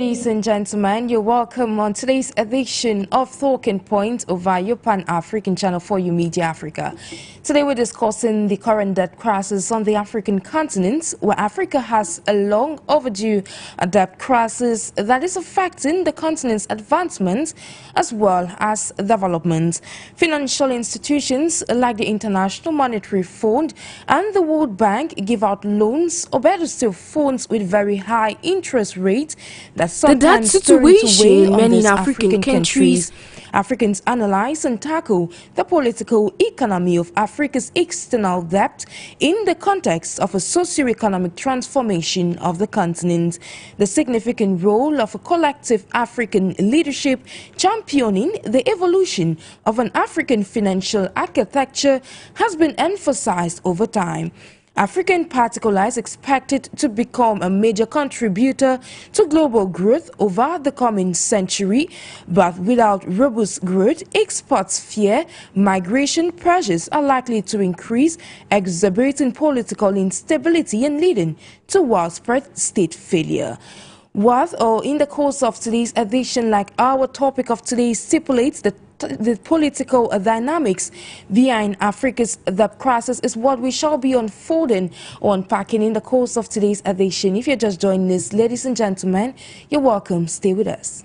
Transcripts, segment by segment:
Ladies and gentlemen, you're welcome on today's edition of Talking Point over your Pan-African channel for you Media Africa. Today we're discussing the current debt crisis on the African continent, where Africa has a long overdue debt crisis that is affecting the continent's advancement as well as development. Financial institutions like the International Monetary Fund and the World Bank give out loans, or better still, funds with very high interest rates that sometimes situation in many African countries. Africans analyze and tackle the political economy of Africa's external debt in the context of a socio-economic transformation of the continent. The significant role of a collective African leadership championing the evolution of an African financial architecture has been emphasized over time. Africa in particular is expected to become a major contributor to global growth over the coming century, but without robust growth, exports fear migration pressures are likely to increase, exacerbating political instability and leading to widespread state failure. In the course of today's edition, like our topic of today stipulates, the political dynamics behind Africa's debt crisis is what we shall be unfolding or unpacking in the course of today's edition. If you're just joining us, ladies and gentlemen, you're welcome. Stay with us.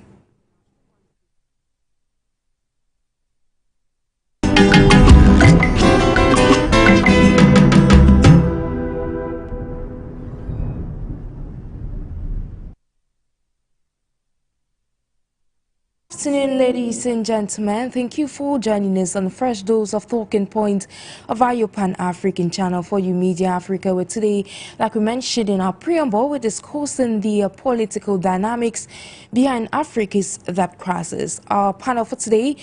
Good afternoon, ladies and gentlemen. Thank you for joining us on a fresh dose of Talking Point of our Pan-African channel for you Media Africa, where today, like we mentioned in our preamble, we're discussing the political dynamics behind Africa's debt crisis. Our panel for today,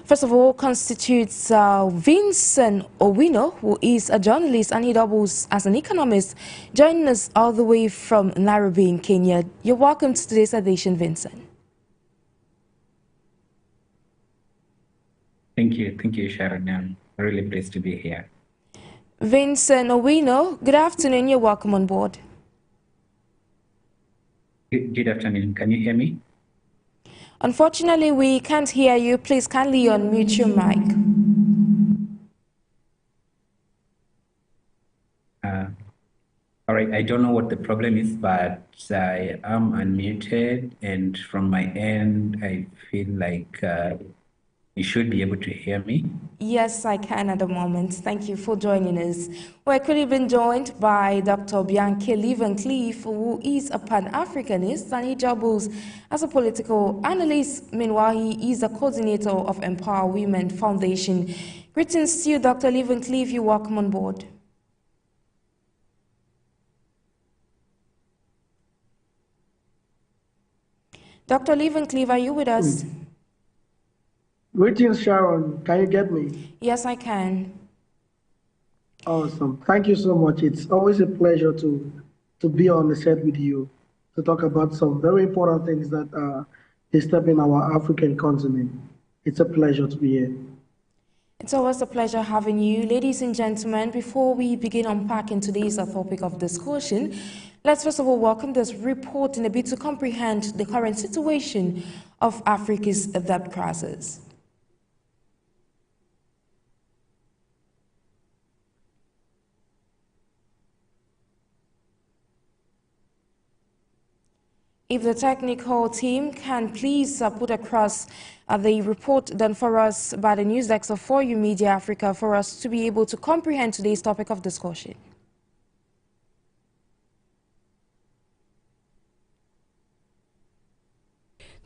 first of all, constitutes Vincent OWIMO, who is a journalist and he doubles as an economist, joining us all the way from Nairobi in Kenya. You're welcome to today's edition, Vincent. Thank you, Sharon. I'm really pleased to be here. Vincent OWIMO, good afternoon. You're welcome on board. Good afternoon. Can you hear me? Unfortunately, we can't hear you. Please kindly unmute your mic. All right. I don't know what the problem is, but I am unmuted, and from my end, I feel like you should be able to hear me. Yes, I can at the moment. Thank you for joining us. We're currently been joined by Dr. MBIANKE LIVANCLIFF, who is a Pan-Africanist and he doubles as a political analyst. Meanwhile, he is a coordinator of Empower Women Foundation. Greetings to you, Dr. LIVANCLIFF. You're welcome on board. Dr. LIVANCLIFF, are you with us? Greetings, Sharon. Can you get me? Yes, I can. Awesome. Thank you so much. It's always a pleasure to be on the set with you to talk about some very important things that are disturbing our African continent. It's a pleasure to be here. It's always a pleasure having you. Ladies and gentlemen, before we begin unpacking today's topic of discussion, let's first of all welcome this report in a bit to comprehend the current situation of Africa's debt crisis. If the technical team can please put across the report done for us by the news desk of For You Media Africa for us to be able to comprehend today's topic of discussion.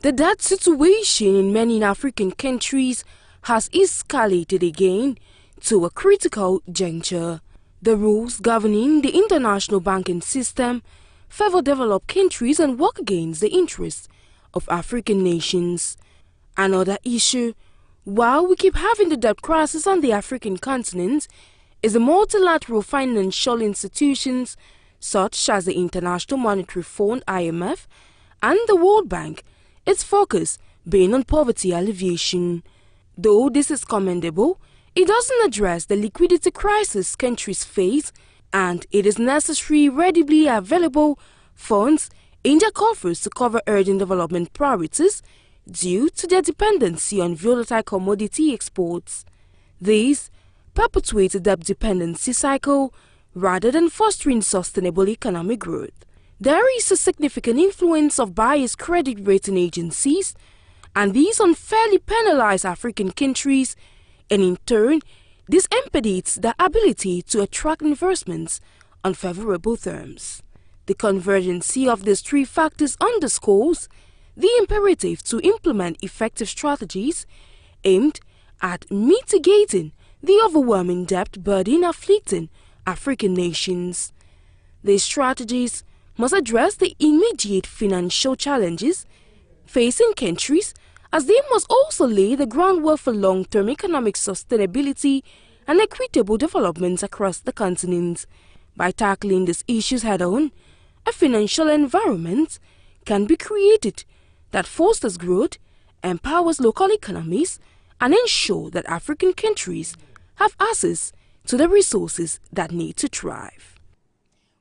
The debt situation in many African countries has escalated again to a critical juncture. The rules governing the international banking system favor developed countries and work against the interests of African nations. Another issue, while we keep having the debt crisis on the African continent, is the multilateral financial institutions such as the International Monetary Fund (IMF) and the World Bank, its focus being on poverty alleviation. Though this is commendable, it doesn't address the liquidity crisis countries face, and it is necessary readily available funds India offers to cover urgent development priorities due to their dependency on volatile commodity exports. These perpetuate a debt dependency cycle rather than fostering sustainable economic growth. There is a significant influence of biased credit rating agencies, and these unfairly penalize African countries, and in turn, this impedes their ability to attract investments on favorable terms. The convergency of these three factors underscores the imperative to implement effective strategies aimed at mitigating the overwhelming debt burden afflicting African nations. These strategies must address the immediate financial challenges facing countries, as they must also lay the groundwork for long-term economic sustainability and equitable development across the continent. By tackling these issues head-on, a financial environment can be created that fosters growth, empowers local economies, and ensure that African countries have access to the resources that need to thrive.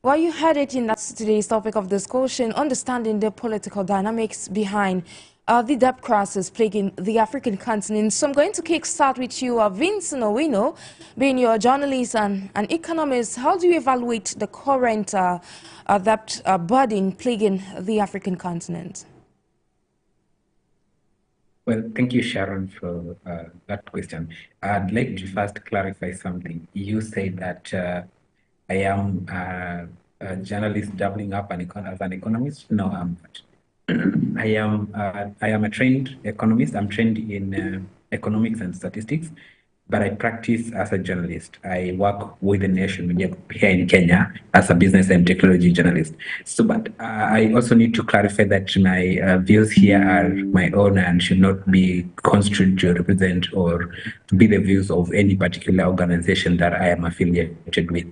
Well, you heard it in today's topic of discussion, understanding the political dynamics behind the debt crisis plaguing the African continent. So I'm going to kickstart with you, Vincent OWIMO, being your journalist and an economist. How do you evaluate the current debt burden plaguing the African continent? Well, thank you, Sharon, for that question. I'd like to first clarify something. You said that I am a journalist doubling up as an economist. No, I'm not. I am a trained economist. I'm trained in economics and statistics, but I practice as a journalist. I work with the nation media here in Kenya as a business and technology journalist. So, but I also need to clarify that my views here are my own and should not be construed to represent or be the views of any particular organization that I am affiliated with.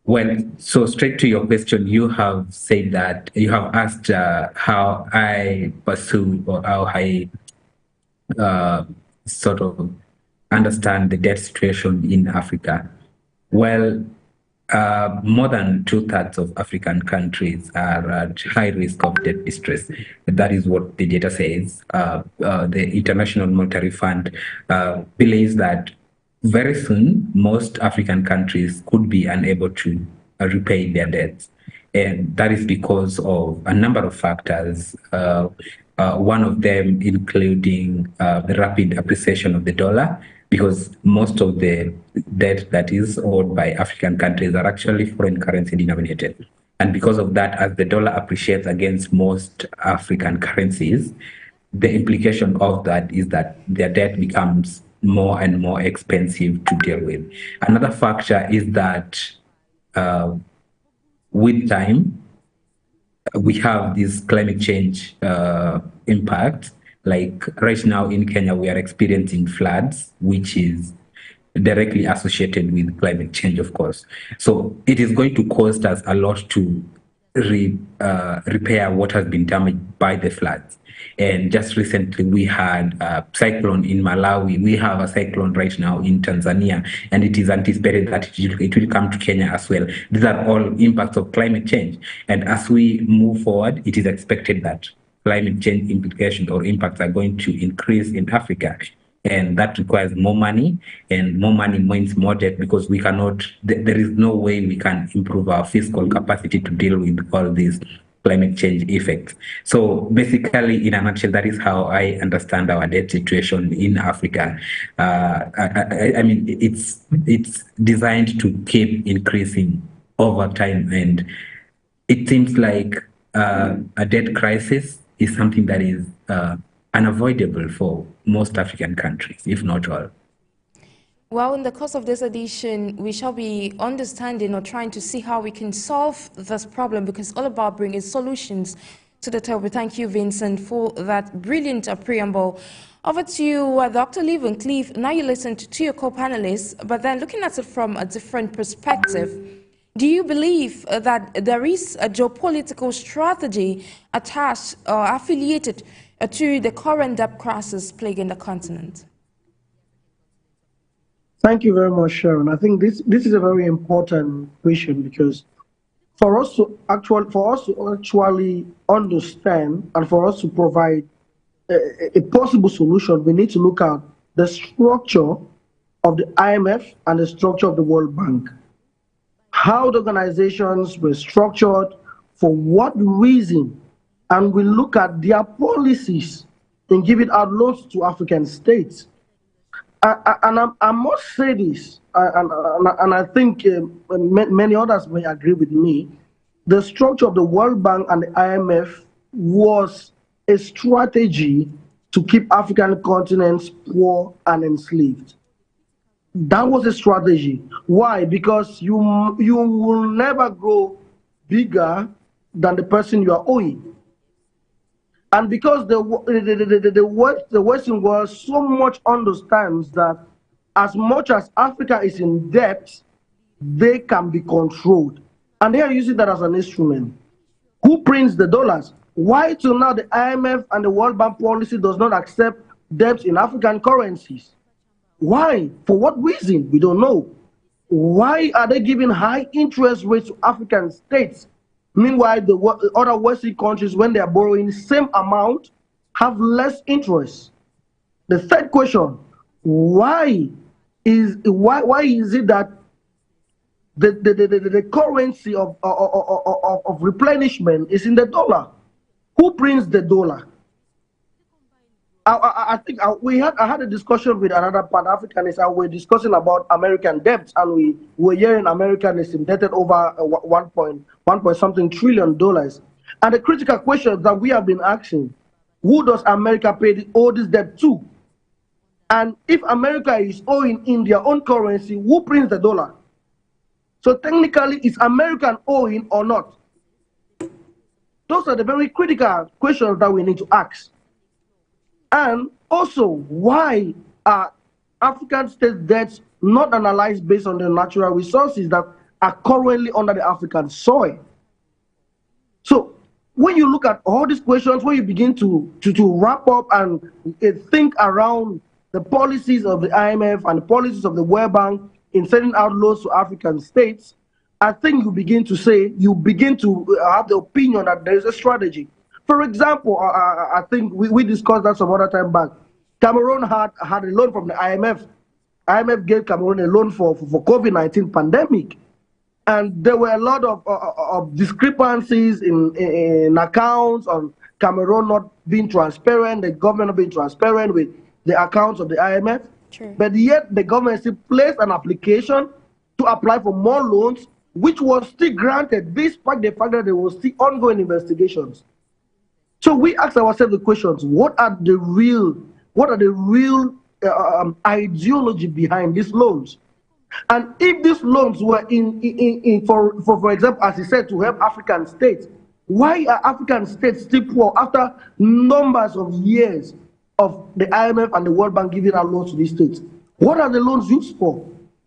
Well, so straight to your question, you have said that you have asked how I pursue or how I sort of understand the debt situation in Africa. Well, more than 2/3 of African countries are at high risk of debt distress. That is what the data says. The International Monetary Fund believes that very soon, most African countries could be unable to repay their debts. And that is because of a number of factors, one of them including the rapid appreciation of the dollar, because most of the debt that is owed by African countries are actually foreign currency denominated. And because of that, as the dollar appreciates against most African currencies, the implication of that is that their debt becomes more and more expensive to deal with. Another factor is that with time, we have this climate change impact. Like right now in Kenya, we are experiencing floods, which is directly associated with climate change, of course. So it is going to cost us a lot to repair what has been damaged by the floods. And just recently we had a cyclone in Malawi. We have a cyclone right now in Tanzania, and it is anticipated that it will come to Kenya as well. These are all impacts of climate change. And as we move forward, it is expected that climate change implications or impacts are going to increase in Africa. And that requires more money, and more money means more debt, because we cannot, there is no way we can improve our fiscal capacity to deal with all these climate change effects. So basically, in a nutshell, that is how I understand our debt situation in Africa. I mean, it's designed to keep increasing over time, and it seems like a debt crisis is something that is unavoidable for most African countries, if not all. Well, in the course of this edition, we shall be understanding or trying to see how we can solve this problem, because it's all about bringing solutions to the table. Thank you, Vincent, for that brilliant preamble. Over to you, Dr. LIVANCLIFF. Now you listened to your co-panelists, but then looking at it from a different perspective, do you believe that there is a geopolitical strategy attached or affiliated to the current debt crisis plaguing the continent? Thank you very much, Sharon. I think this is a very important question, because for us to actually understand and for us to provide a possible solution, we need to look at the structure of the IMF and the structure of the World Bank. How the organizations were structured, for what reason, and we look at their policies in giving out loans to African states. And I must say this, and I think many others may agree with me, the structure of the World Bank and the IMF was a strategy to keep African continents poor and enslaved. That was a strategy. Why? Because you will never grow bigger than the person you are owing. And because the Western world so much understands that as much as Africa is in debt, they can be controlled. And they are using that as an instrument. Who prints the dollars? Why till now the IMF and the World Bank policy does not accept debt in African currencies? Why? For what reason? We don't know. Why are they giving high interest rates to African states? Meanwhile, the other Western countries, when they are borrowing the same amount, have less interest. The third question, why is it that the currency of replenishment is in the dollar? Who prints the dollar? I think I had a discussion with another Pan-Africanist, and we're discussing about American debt, and we were hearing America is indebted over 1 something trillion dollars. And the critical question that we have been asking, who does America pay all this debt to? And if America is owing in their own currency, who prints the dollar? So technically, is American owing or not? Those are the very critical questions that we need to ask. And also, why are African state debts not analyzed based on the natural resources that are currently under the African soil? So when you look at all these questions, when you begin to wrap up and think around the policies of the IMF and the policies of the World Bank in sending out loans to African states, I think you begin to have the opinion that there is a strategy. For example, I think we discussed that some other time back. Cameroon had a loan from the IMF. IMF gave Cameroon a loan for COVID-19 pandemic. And there were a lot of discrepancies in accounts on Cameroon not being transparent, the government not being transparent with the accounts of the IMF. True. But yet the government still placed an application to apply for more loans, which was still granted despite the fact that there was still ongoing investigations. So we ask ourselves the questions: what are the real ideology behind these loans? And if these loans were for example, as he said, to help African states, why are African states still poor after numbers of years of the IMF and the World Bank giving out loans to these states? What are the loans used for?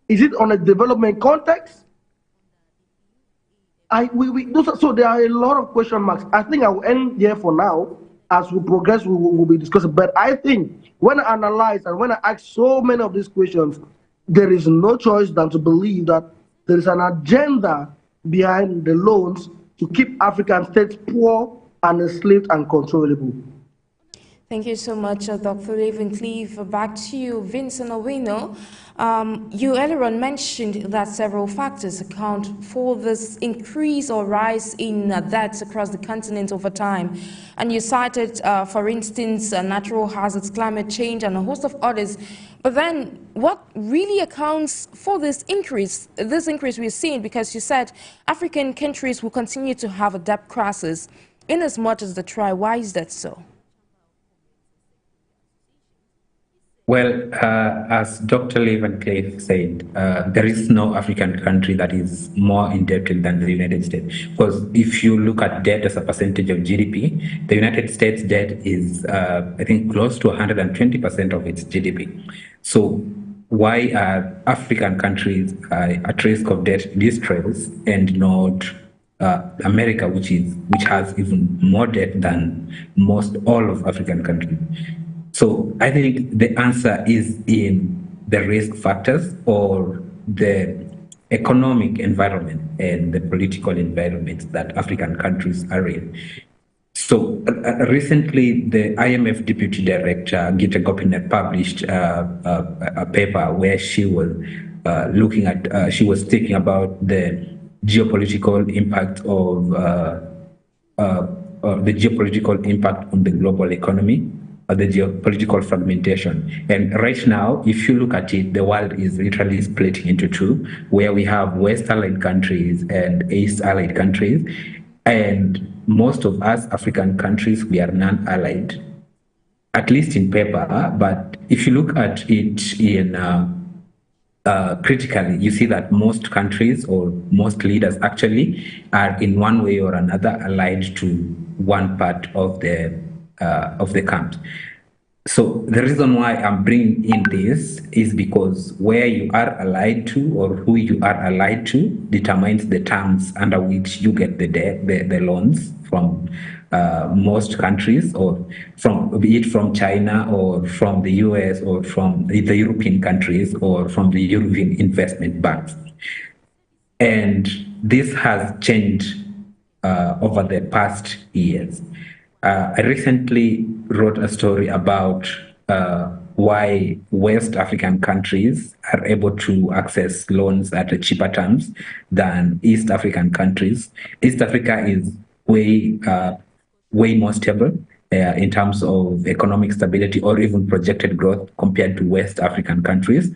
Is it on a development context? So there are a lot of question marks. I think I will end here for now. As we progress, we will be discussing. But I think when I analyze and when I ask so many of these questions, there is no choice than to believe that there is an agenda behind the loans to keep African states poor and enslaved and controllable. Thank you so much, Dr. LIVANCLIFF. Back to you, Vincent Owino. You earlier on mentioned that several factors account for this increase or rise in debts across the continent over time. And you cited, for instance, natural hazards, climate change, and a host of others. But then what really accounts for this increase we're seeing? Because you said African countries will continue to have a debt crisis in as much as they try. Why is that so? Well, as Dr. LIVANCLIFF said, there is no African country that is more indebted than the United States. Because if you look at debt as a percentage of GDP, the United States debt is, I think, close to 120% of its GDP. So why are African countries at risk of debt distress and not America, which has even more debt than all of African countries? So I think the answer is in the risk factors or the economic environment. and the political environment that African countries are in. So recently, the IMF Deputy Director, Gita Gopinath, published a paper where she was looking at, she was thinking about the geopolitical impact of the geopolitical impact on the global economy, or the geopolitical fragmentation. And right now, if you look at it, the world is literally splitting into two, where we have West allied countries and East allied countries. And most of us African countries, we are non-allied, at least in paper. But if you look at it in critically, you see that most countries or most leaders actually are in one way or another allied to one part of the camp. So the reason why I'm bringing in this is because where you are allied to or who you are allied to determines the terms under which you get the loans from most countries, or be it from China or from the US or from the European countries or from the European investment banks. And this has changed over the past years. I recently wrote a story about why West African countries are able to access loans at cheaper terms than East African countries. East Africa is way more stable in terms of economic stability or even projected growth compared to West African countries.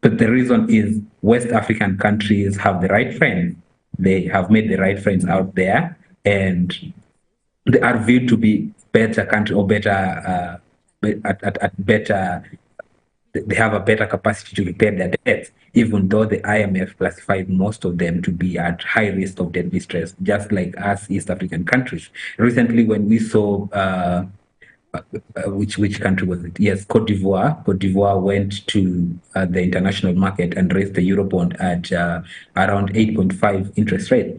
But the reason is West African countries have the right friends. They have made the right friends out there, and they are viewed to be better country or better they have a better capacity to repay their debts, even though the IMF classified most of them to be at high risk of debt distress, just like us East African countries. Recently, when we saw which country was it? Yes, Cote d'Ivoire. Cote d'Ivoire went to the international market and raised the Eurobond at around 8.5 interest rate.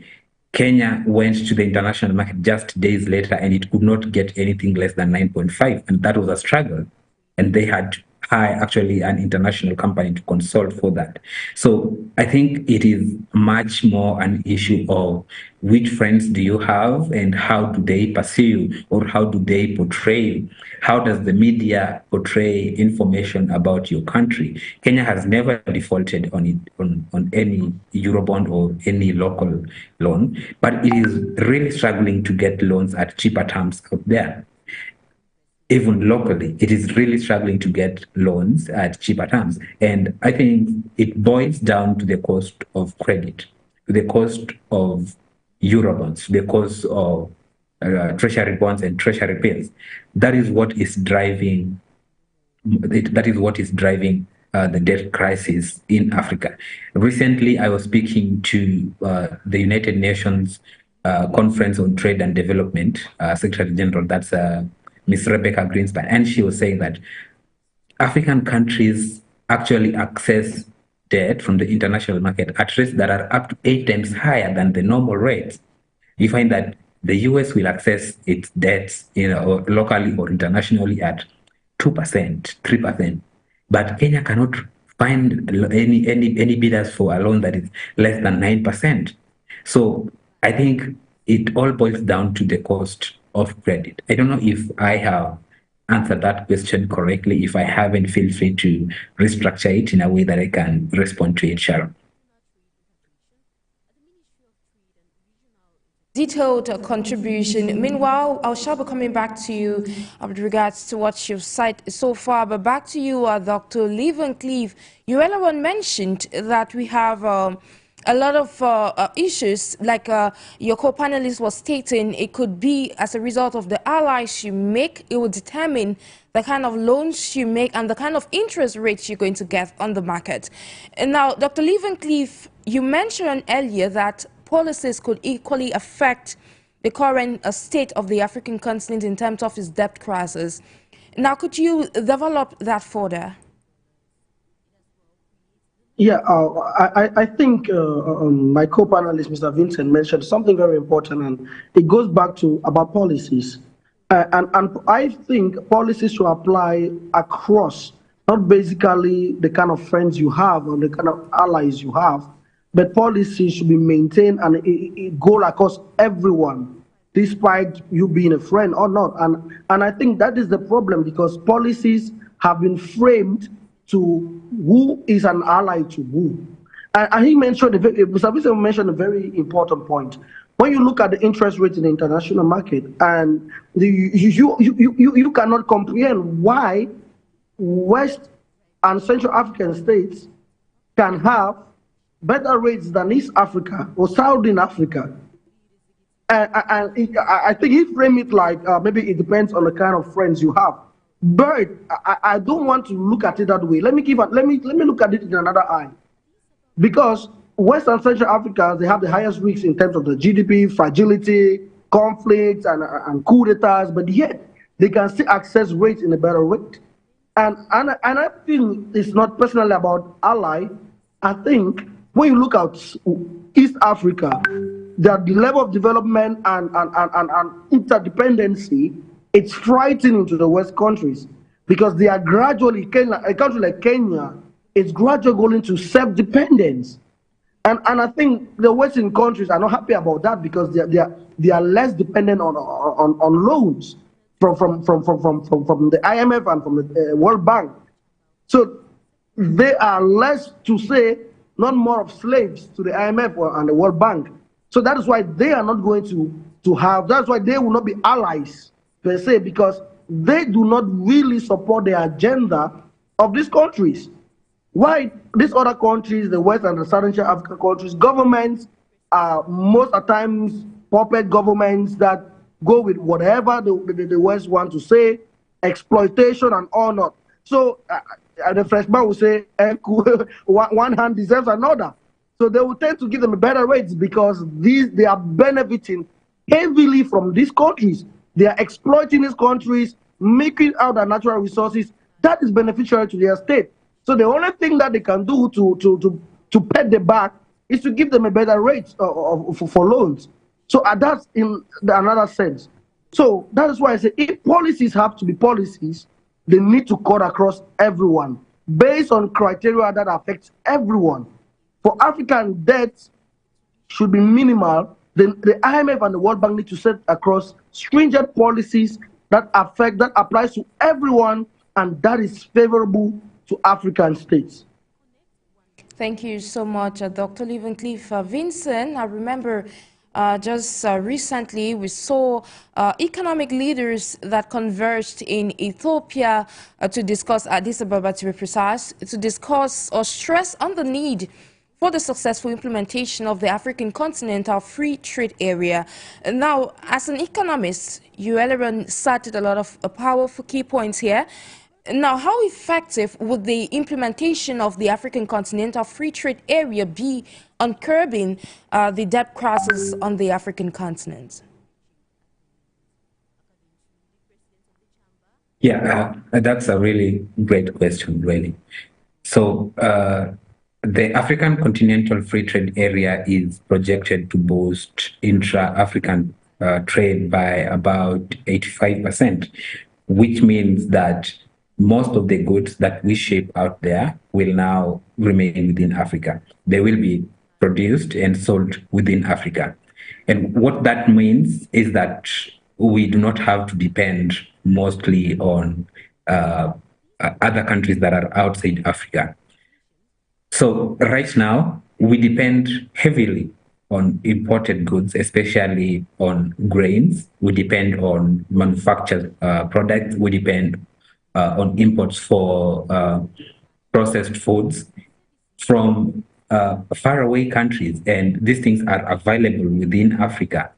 Kenya went to the international market just days later, and it could not get anything less than 9.5, and that was a struggle. And they had to hire actually an international company to consult for that. So I think it is much more an issue of which friends do you have and how do they pursue, or how do they portray, how does the media portray information about your country. Kenya has never defaulted on any Eurobond or any local loan, but it is really struggling to get loans at cheaper terms out there. Even locally, it is really struggling to get loans at cheaper terms. And I think it boils down to the cost of credit, to the cost of Eurobonds, the cost of treasury bonds and treasury bills. That is what is driving the debt crisis in Africa. Recently, I was speaking to the United Nations Conference on Trade and Development, Secretary General, that's Ms. Rebecca Greenspan, and she was saying that African countries actually access debt from the international market at rates that are up to 8 times higher than the normal rates. You find that the US will access its debts, locally or internationally at 2%, 3%, but Kenya cannot find any bidders for a loan that is less than 9%. So I think it all boils down to the cost of credit. I don't know if I have answered that question correctly. If I haven't, feel free to restructure it in a way that I can respond to it, Sharon. Detailed contribution. Meanwhile, I shall be coming back to you with regards to what you've said so far. But back to you, Dr. LIVANCLIFF. You earlier on mentioned that we have a lot of issues, like your co-panelist was stating. It could be as a result of the allies you make. It will determine the kind of loans you make and the kind of interest rates you're going to get on the market. And now, Dr. LIVANCLIFF, you mentioned earlier that policies could equally affect the current state of the African continent in terms of its debt crisis. Now, could you develop that further? Yeah, I think my co-panelist, Mr. Vincent, mentioned something very important, and it goes back to about policies. And I think policies should apply across, not basically the kind of friends you have or the kind of allies you have, but policy should be maintained and it go across everyone, despite you being a friend or not. And I think that is the problem, because policies have been framed to who is an ally to who. And he mentioned, Mr. Vincent mentioned a very important point. When you look at the interest rate in the international market, and you cannot comprehend why West and Central African states can have better rates than East Africa or Southern Africa. And I think he framed it like maybe it depends on the kind of friends you have. But I don't want to look at it that way. Let me look at it in another eye. Because West and Central Africa, they have the highest risks in terms of the GDP, fragility, conflicts, and coup d'etats, but yet they can still access rates in a better rate. And I think it's not personally about ally. I think when you look at East Africa, the level of development and interdependency, it's frightening to the West countries, because they are gradually, a country like Kenya is gradually going to self-dependence. And I think the Western countries are not happy about that, because they are less dependent on loans from the IMF and from the World Bank. So they are less, to say, not more of slaves to the IMF and the World Bank. So that is why they are not going to have, that's why they will not be allies per se, because they do not really support the agenda of these countries. Why these other countries, the West and the Southern African countries, governments are most of the times puppet governments that go with whatever the West want to say, exploitation and all not. So the Frenchman will say, one hand deserves another. So they will tend to give them better rates, because they are benefiting heavily from these countries. They are exploiting these countries, making out their natural resources. That is beneficial to their state. So the only thing that they can do to pay them back is to give them a better rate for loans. So that's in another sense. So that is why I say, if policies have to be policies, they need to cut across everyone based on criteria that affects everyone. For African debt should be minimal, then the IMF and the World Bank need to set across stringent policies that applies to everyone, and that is favorable to African states. Thank you so much, Dr. LIVANCLIFF. Vincent, I remember just recently we saw economic leaders that converged in Ethiopia to discuss, Addis Ababa to be precise, to discuss or stress on the need for the successful implementation of the African continental free trade area. Now, as an economist, you earlier cited a lot of powerful key points here. Now, how effective would the implementation of the African continental free trade area be on curbing the debt crisis on the African continent? Yeah, that's a really great question, really. So the African continental free trade area is projected to boost intra-African trade by about 85%, which means that most of the goods that we ship out there will now remain within Africa. They will be produced and sold within Africa. And what that means is that we do not have to depend mostly on other countries that are outside Africa. So right now, we depend heavily on imported goods, especially on grains. We depend on manufactured products. We depend on imports for processed foods from faraway countries, and these things are available within Africa.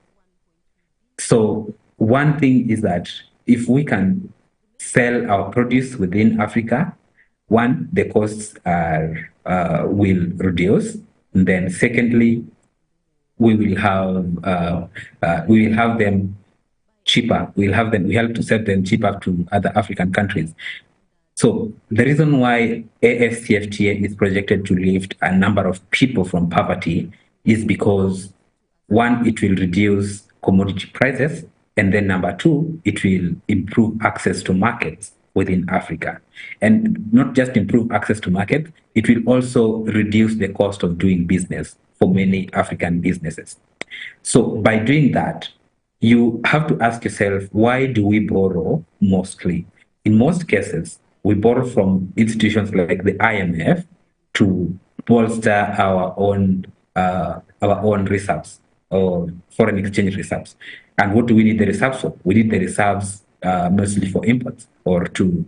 So one thing is that if we can sell our produce within Africa, one, the costs will reduce. And then secondly, we will have them cheaper. We help to sell them cheaper to other African countries. So the reason why AFCFTA is projected to lift a number of people from poverty is because, one, it will reduce commodity prices, and then number two, it will improve access to markets within Africa. And not just improve access to markets, it will also reduce the cost of doing business for many African businesses. So by doing that, you have to ask yourself, why do we borrow mostly? In most cases, we borrow from institutions like the IMF to bolster our own reserves or foreign exchange reserves. And what do we need the reserves for? We need the reserves mostly for imports or to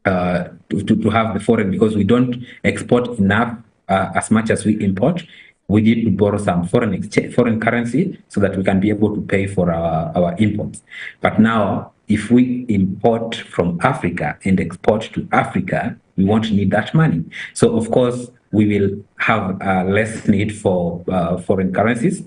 have the foreign, because we don't export enough as much as we import. We need to borrow some foreign currency so that we can be able to pay for our imports. But now, if we import from Africa and export to Africa, we won't need that money. So of course, we will have less need for foreign currencies.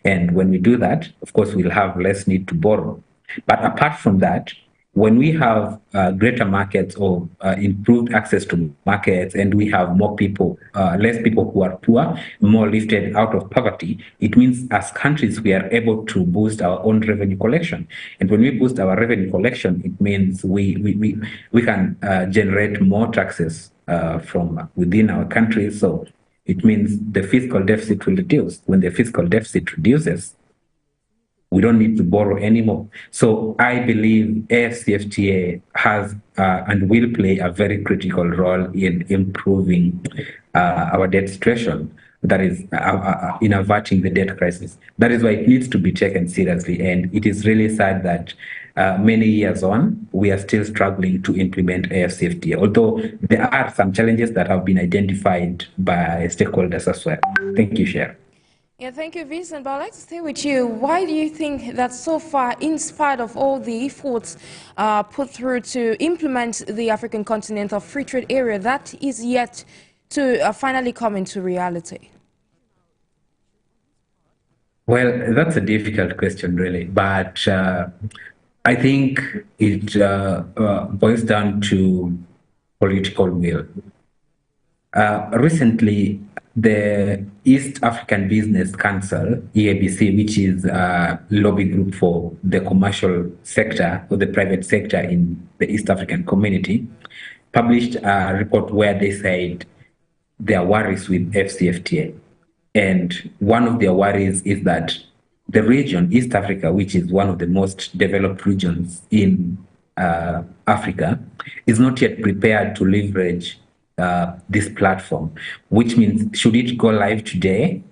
And when we do that, of course, we'll have less need to borrow. But apart from that, when we have greater markets or improved access to markets, and we have more people, less people who are poor, more lifted out of poverty, it means as countries we are able to boost our own revenue collection. And when we boost our revenue collection, it means we can generate more taxes from within our country. So it means the fiscal deficit will reduce. When the fiscal deficit reduces, we don't need to borrow anymore. So I believe AFCFTA has and will play a very critical role in improving our debt situation, that is in averting the debt crisis. That is why it needs to be taken seriously. And it is really sad that many years on, we are still struggling to implement AFCFTA, although there are some challenges that have been identified by stakeholders as well. Thank you, Chair. Yeah, thank you, Vincent. But I'd like to stay with you. Why do you think that so far, in spite of all the efforts put through to implement the African Continental Free Trade Area, that is yet to finally come into reality? Well, that's a difficult question, really. But I think it boils down to political will. Recently, the East African Business Council, EABC, which is a lobby group for the commercial sector or the private sector in the East African community, published a report where they said there are worries with FCFTA. And one of their worries is that the region, East Africa, which is one of the most developed regions in Africa, is not yet prepared to leverage this platform, which means should it go live today,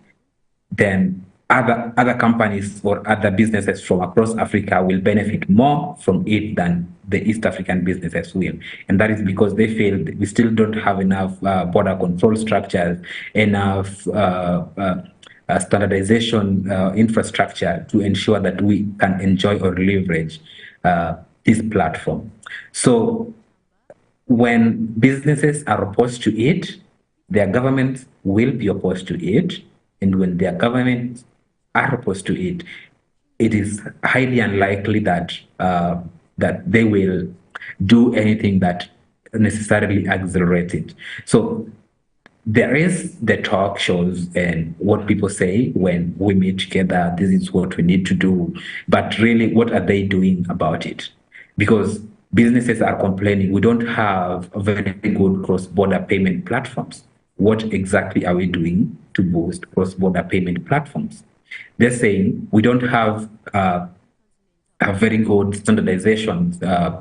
then other companies or other businesses from across Africa will benefit more from it than the East African businesses will. And that is because they feel that we still don't have enough border control structures, enough standardization infrastructure to ensure that we can enjoy or leverage this platform. So when businesses are opposed to it, their governments will be opposed to it. And when their governments are opposed to it, it is highly unlikely that that they will do anything that necessarily accelerates it. So there is the talk shows and what people say when we meet together, this is what we need to do. But really, what are they doing about it? Because businesses are complaining, we don't have very good cross-border payment platforms. What exactly are we doing to boost cross-border payment platforms? They're saying we don't have a very good standardization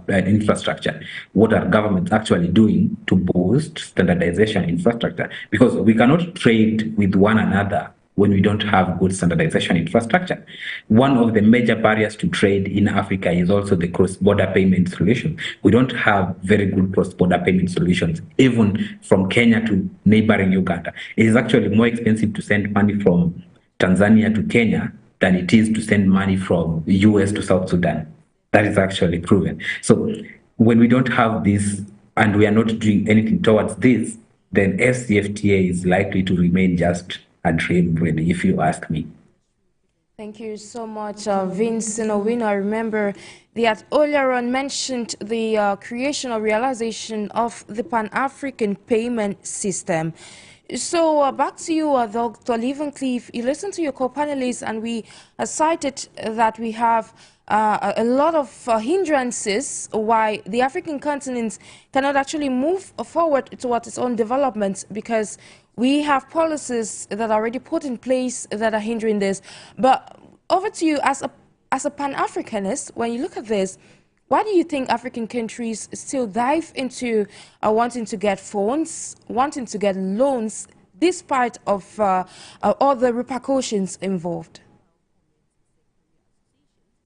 infrastructure. What are governments actually doing to boost standardization infrastructure? Because we cannot trade with one another when we don't have good standardization infrastructure. One of the major barriers to trade in Africa is also the cross-border payment solution. We don't have very good cross-border payment solutions, even from Kenya to neighboring Uganda. It is actually more expensive to send money from Tanzania to Kenya than it is to send money from the US to South Sudan. That is actually proven. So when we don't have this and we are not doing anything towards this, then FCFTA is likely to remain just a dream, really, if you ask me. Thank you so much, Vincent OWIMO. I remember that earlier on mentioned the creation or realization of the Pan-African payment system. So back to you, Dr. LIVANCLIFF. You listened to your co-panelists, and we cited that we have a lot of hindrances why the African continent cannot actually move forward towards its own development, because we have policies that are already put in place that are hindering this. But over to you, as a Pan-Africanist, when you look at this, why do you think African countries still dive into wanting to get funds, wanting to get loans, despite of all the repercussions involved?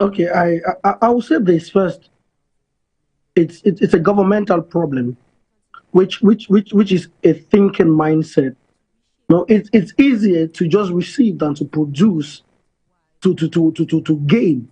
Okay, I will say this first. It's a governmental problem, which is a thinking mindset. No, it's easier to just receive than to produce, to gain.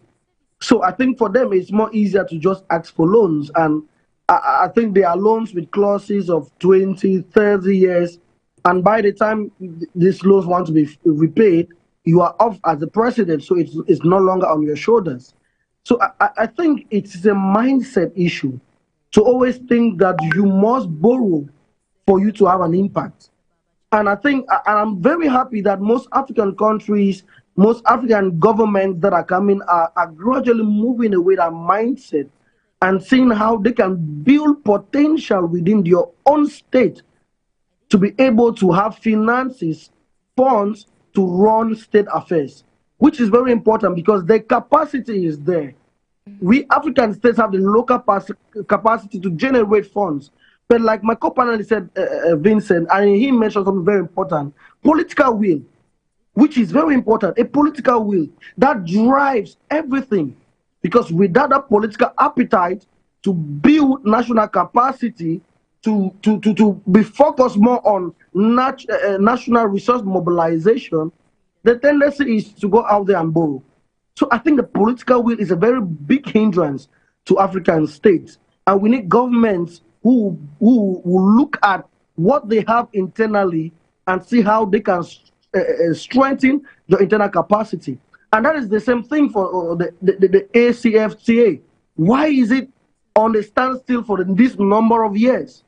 So I think for them it's more easier to just ask for loans, and I think there are loans with clauses of 20, 30 years, and by the time these loans want to be repaid, you are off as the president, so it's no longer on your shoulders. So I think it's a mindset issue to always think that you must borrow for you to have an impact. And I think, and I'm very happy that most African countries, most African governments that are coming are gradually moving away that mindset and seeing how they can build potential within their own state to be able to have finances, funds to run state affairs, which is very important because the capacity is there. We African states have the local capacity to generate funds. But like my co-panelist said, Vincent, and he mentioned something very important, political will, which is very important, a political will that drives everything. Because without that political appetite to build national capacity, to be focused more on national resource mobilization, the tendency is to go out there and borrow. So I think the political will is a very big hindrance to African states. And we need governments who will look at what they have internally and see how they can strengthen the internal capacity. And that is the same thing for the ACFTA. Why is it on a standstill for this number of years?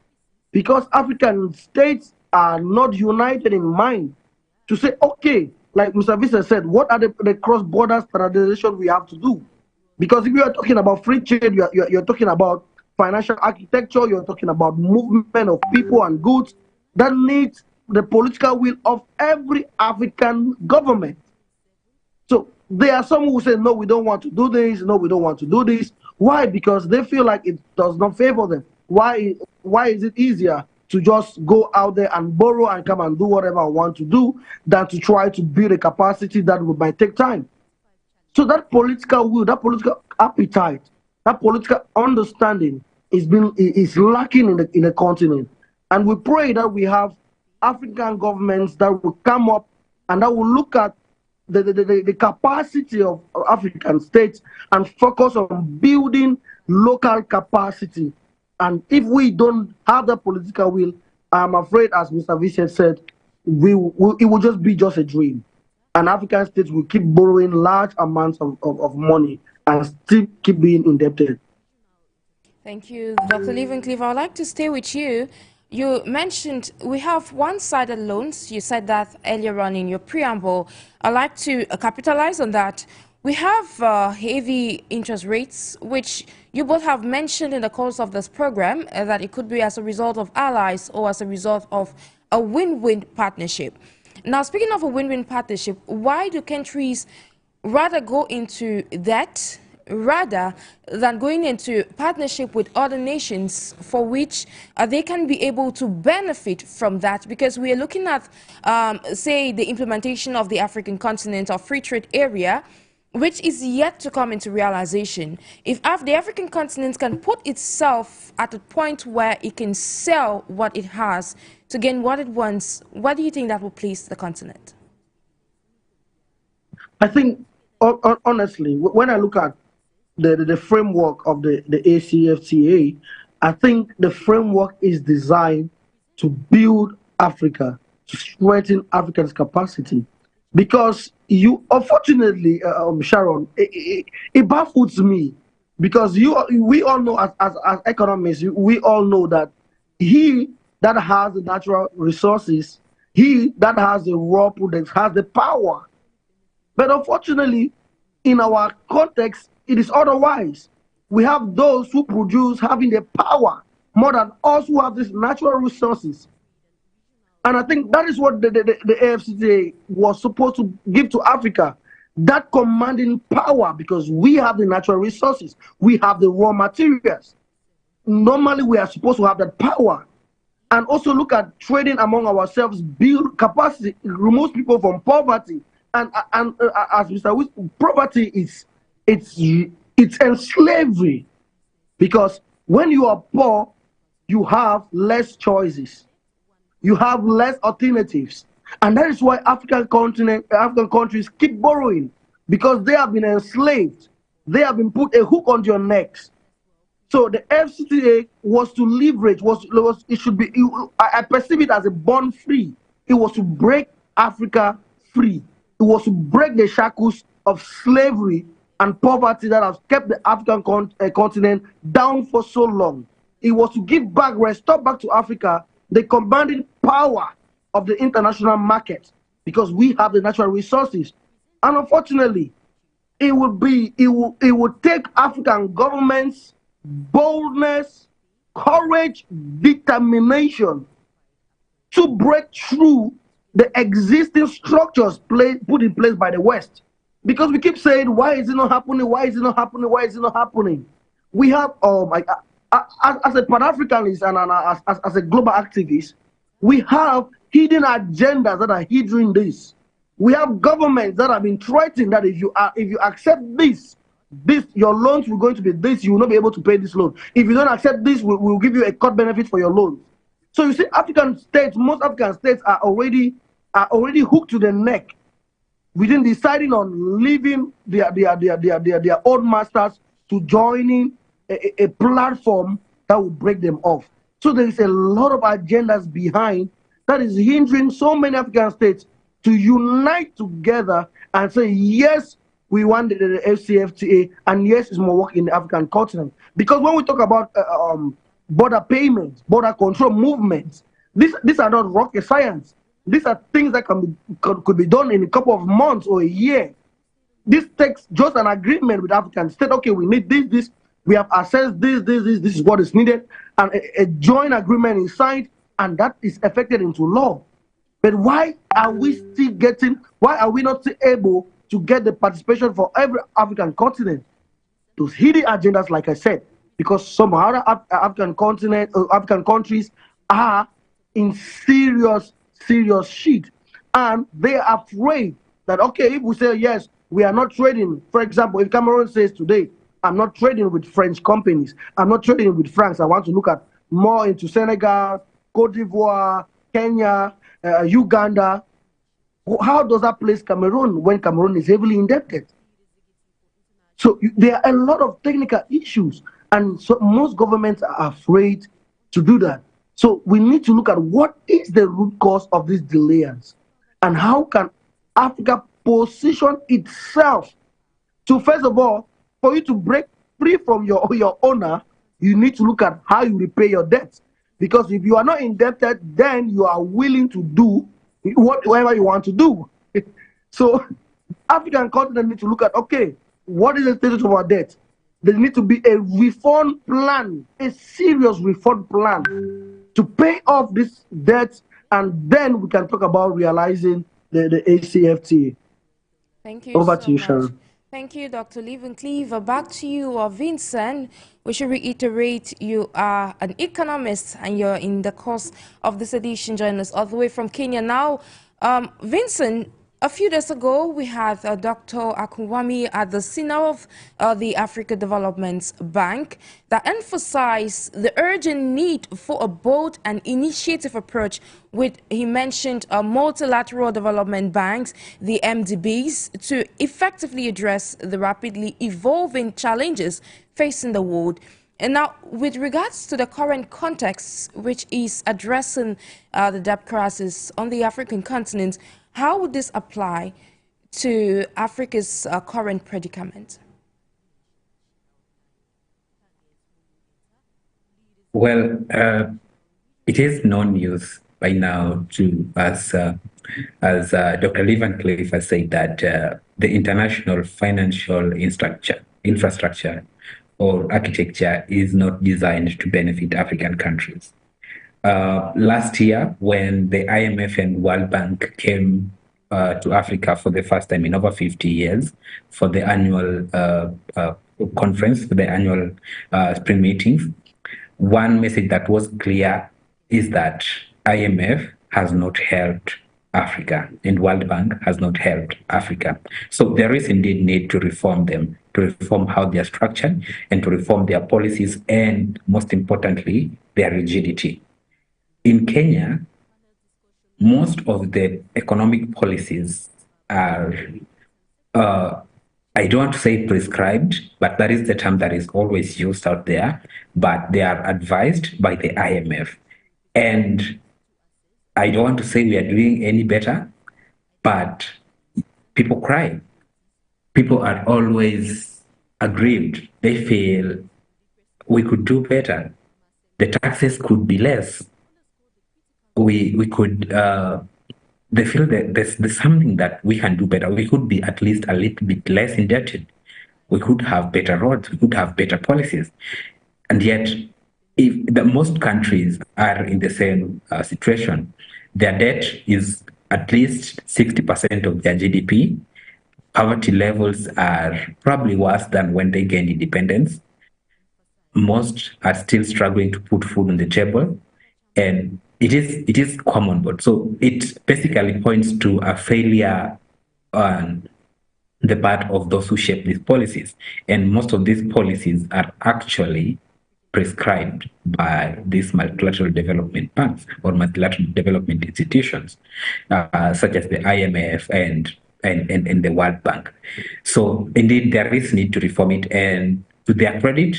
Because African states are not united in mind to say, okay, like Mr. Vincent said, what are the cross-border standardization we have to do? Because if you are talking about free trade, you're talking about financial architecture, you're talking about movement of people and goods that needs the political will of every African government. So there are some who say, no, we don't want to do this, no, we don't want to do this. Why? Because they feel like it does not favor them. Why is it easier to just go out there and borrow and come and do whatever I want to do than to try to build a capacity that might take time? So that political will, that political appetite, that political understanding is lacking in the continent. And we pray that we have African governments that will come up and that will look at the capacity of African states and focus on building local capacity. And if we don't have that political will, I'm afraid, as Mr. Vincent said, it will just be just a dream. And African states will keep borrowing large amounts of money and still keep being indebted. Thank you, Dr. LIVANCLIFF. I would like to stay with you. You mentioned we have one-sided loans. You said that earlier on in your preamble. I'd like to capitalize on that. We have heavy interest rates, which you both have mentioned in the course of this program, that it could be as a result of allies or as a result of a win-win partnership. Now, speaking of a win-win partnership, why do countries rather go into that rather than going into partnership with other nations for which they can be able to benefit from that? Because we are looking at, say, the implementation of the African continent or free trade area, which is yet to come into realization. If the African continent can put itself at a point where it can sell what it has to gain what it wants, what do you think that will place the continent? I think, honestly, when I look at the framework of the ACFTA, I think the framework is designed to build Africa, to strengthen Africa's capacity. Because unfortunately, Sharon, it baffles me because we all know as economists, we all know that he that has the natural resources, he that has the raw products has the power. But unfortunately, in our context, it is otherwise. We have those who produce having the power more than us who have these natural resources. And I think that is what the AFCTA was supposed to give to Africa, that commanding power, because we have the natural resources, we have the raw materials. Normally, we are supposed to have that power. And also look at trading among ourselves, build capacity, removes people from poverty. And as Mr. Wilson, poverty it's slavery, because when you are poor, you have less choices, you have less alternatives, and that is why African countries keep borrowing, because they have been enslaved, they have been put a hook on your necks. So the FCTA was to leverage, it should be, I perceive it as a bond free. It was to break Africa free. It was to break the shackles of slavery and poverty that has kept the African continent down for so long. It was to give back, restore back to Africa the commanding power of the international market, because we have the natural resources. And unfortunately, it will take African governments boldness, courage, determination to break through the existing structures put in place by the West. Because we keep saying, why is it not happening? Why is it not happening? Why is it not happening? We have, as a Pan-Africanist and as a global activist, we have hidden agendas that are hindering this. We have governments that have been threatening that if you accept this, your loans will going to be this, you will not be able to pay this loan. If you don't accept this, we'll give you a cut benefit for your loan. So you see, most African states are already hooked to the neck within deciding on leaving their old masters to joining a platform that will break them off. So there is a lot of agendas behind that is hindering so many African states to unite together and say, yes, we want the FCFTA, and yes, it's more work in the African continent. Because when we talk about border payments, border control movements, these are not rocket science. These are things that could be done in a couple of months or a year. This takes just an agreement with African state. Okay, we need this, we have assessed this is what is needed, and a joint agreement is signed, and that is effected into law. But why are we not still able to get the participation for every African continent? Those hidden agendas, like I said, because some other African countries are in serious shit, and they are afraid that, okay, if we say yes, we are not trading. For example, if Cameroon says today, I'm not trading with French companies, I'm not trading with France, I want to look at more into Senegal, Cote d'Ivoire, Kenya, Uganda. How does that place Cameroon when Cameroon is heavily indebted? So there are a lot of technical issues, and so most governments are afraid to do that. So we need to look at what is the root cause of these delays, and how can Africa position itself to, first of all, for you to break free from your owner, you need to look at how you repay your debts. Because if you are not indebted, then you are willing to do whatever you want to do. So African continent need to look at, okay, what is the status of our debt? There needs to be a refund plan, a serious refund plan to pay off this debt, and then we can talk about realizing the ACFTA. Thank you. Over to you, Sharon. Thank you, Dr. LIVANCLIFF. Back to you, Vincent. We should reiterate you are an economist and you're in the course of this edition, joining us all the way from Kenya. Now, Vincent, a few days ago, we had Dr. Akunwami at the Synod of the Africa Development Bank that emphasized the urgent need for a bold and initiative approach with, he mentioned, multilateral development banks, the MDBs, to effectively address the rapidly evolving challenges facing the world. And now, with regards to the current context, which is addressing the debt crisis on the African continent, how would this apply to Africa's current predicament? Well, it is no news by now to us, as Dr. LIVANCLIFF has said, that the international financial infrastructure infrastructure or architecture is not designed to benefit African countries. Last year, when the IMF and World Bank came to Africa for the first time in over 50 years for the annual conference, for the annual spring meetings, one message that was clear is that IMF has not helped Africa and World Bank has not helped Africa. So there is indeed need to reform them, to reform how they are structured and to reform their policies and, most importantly, their rigidity. In Kenya, most of the economic policies are, I don't want to say prescribed, but that is the term that is always used out there, but they are advised by the IMF. And I don't want to say we are doing any better, but people cry. People are always aggrieved. They feel we could do better. The taxes could be less. We could, they feel that there's something that we can do better. We could be at least a little bit less indebted. We could have better roads. We could have better policies. And yet, if most countries are in the same situation, their debt is at least 60% of their GDP. Poverty levels are probably worse than when they gained independence. Most are still struggling to put food on the table, and it is common. But so it basically points to a failure on the part of those who shape these policies, and most of these policies are actually prescribed by these multilateral development banks or multilateral development institutions, such as the IMF and the World Bank. So indeed, there is need to reform it. And to their credit,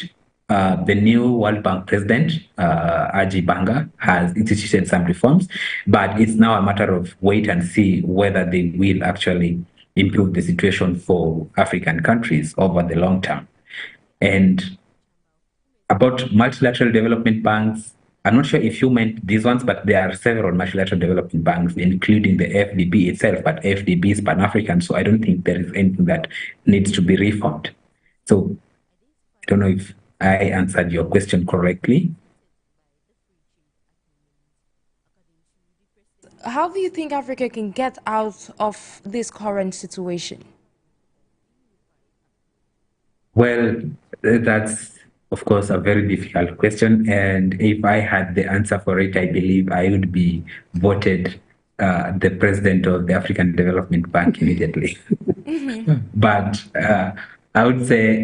the new World Bank president, Aji Banga, has instituted some reforms, but it's now a matter of wait and see whether they will actually improve the situation for African countries over the long term. And about multilateral development banks, I'm not sure if you meant these ones, but there are several multilateral development banks, including the FDB itself, but FDB is Pan-African, so I don't think there is anything that needs to be reformed. So I don't know if I answered your question correctly. How do you think Africa can get out of this current situation? Well, that's, of course, a very difficult question. And if I had the answer for it, I believe I would be voted the president of the African Development Bank immediately. But I would say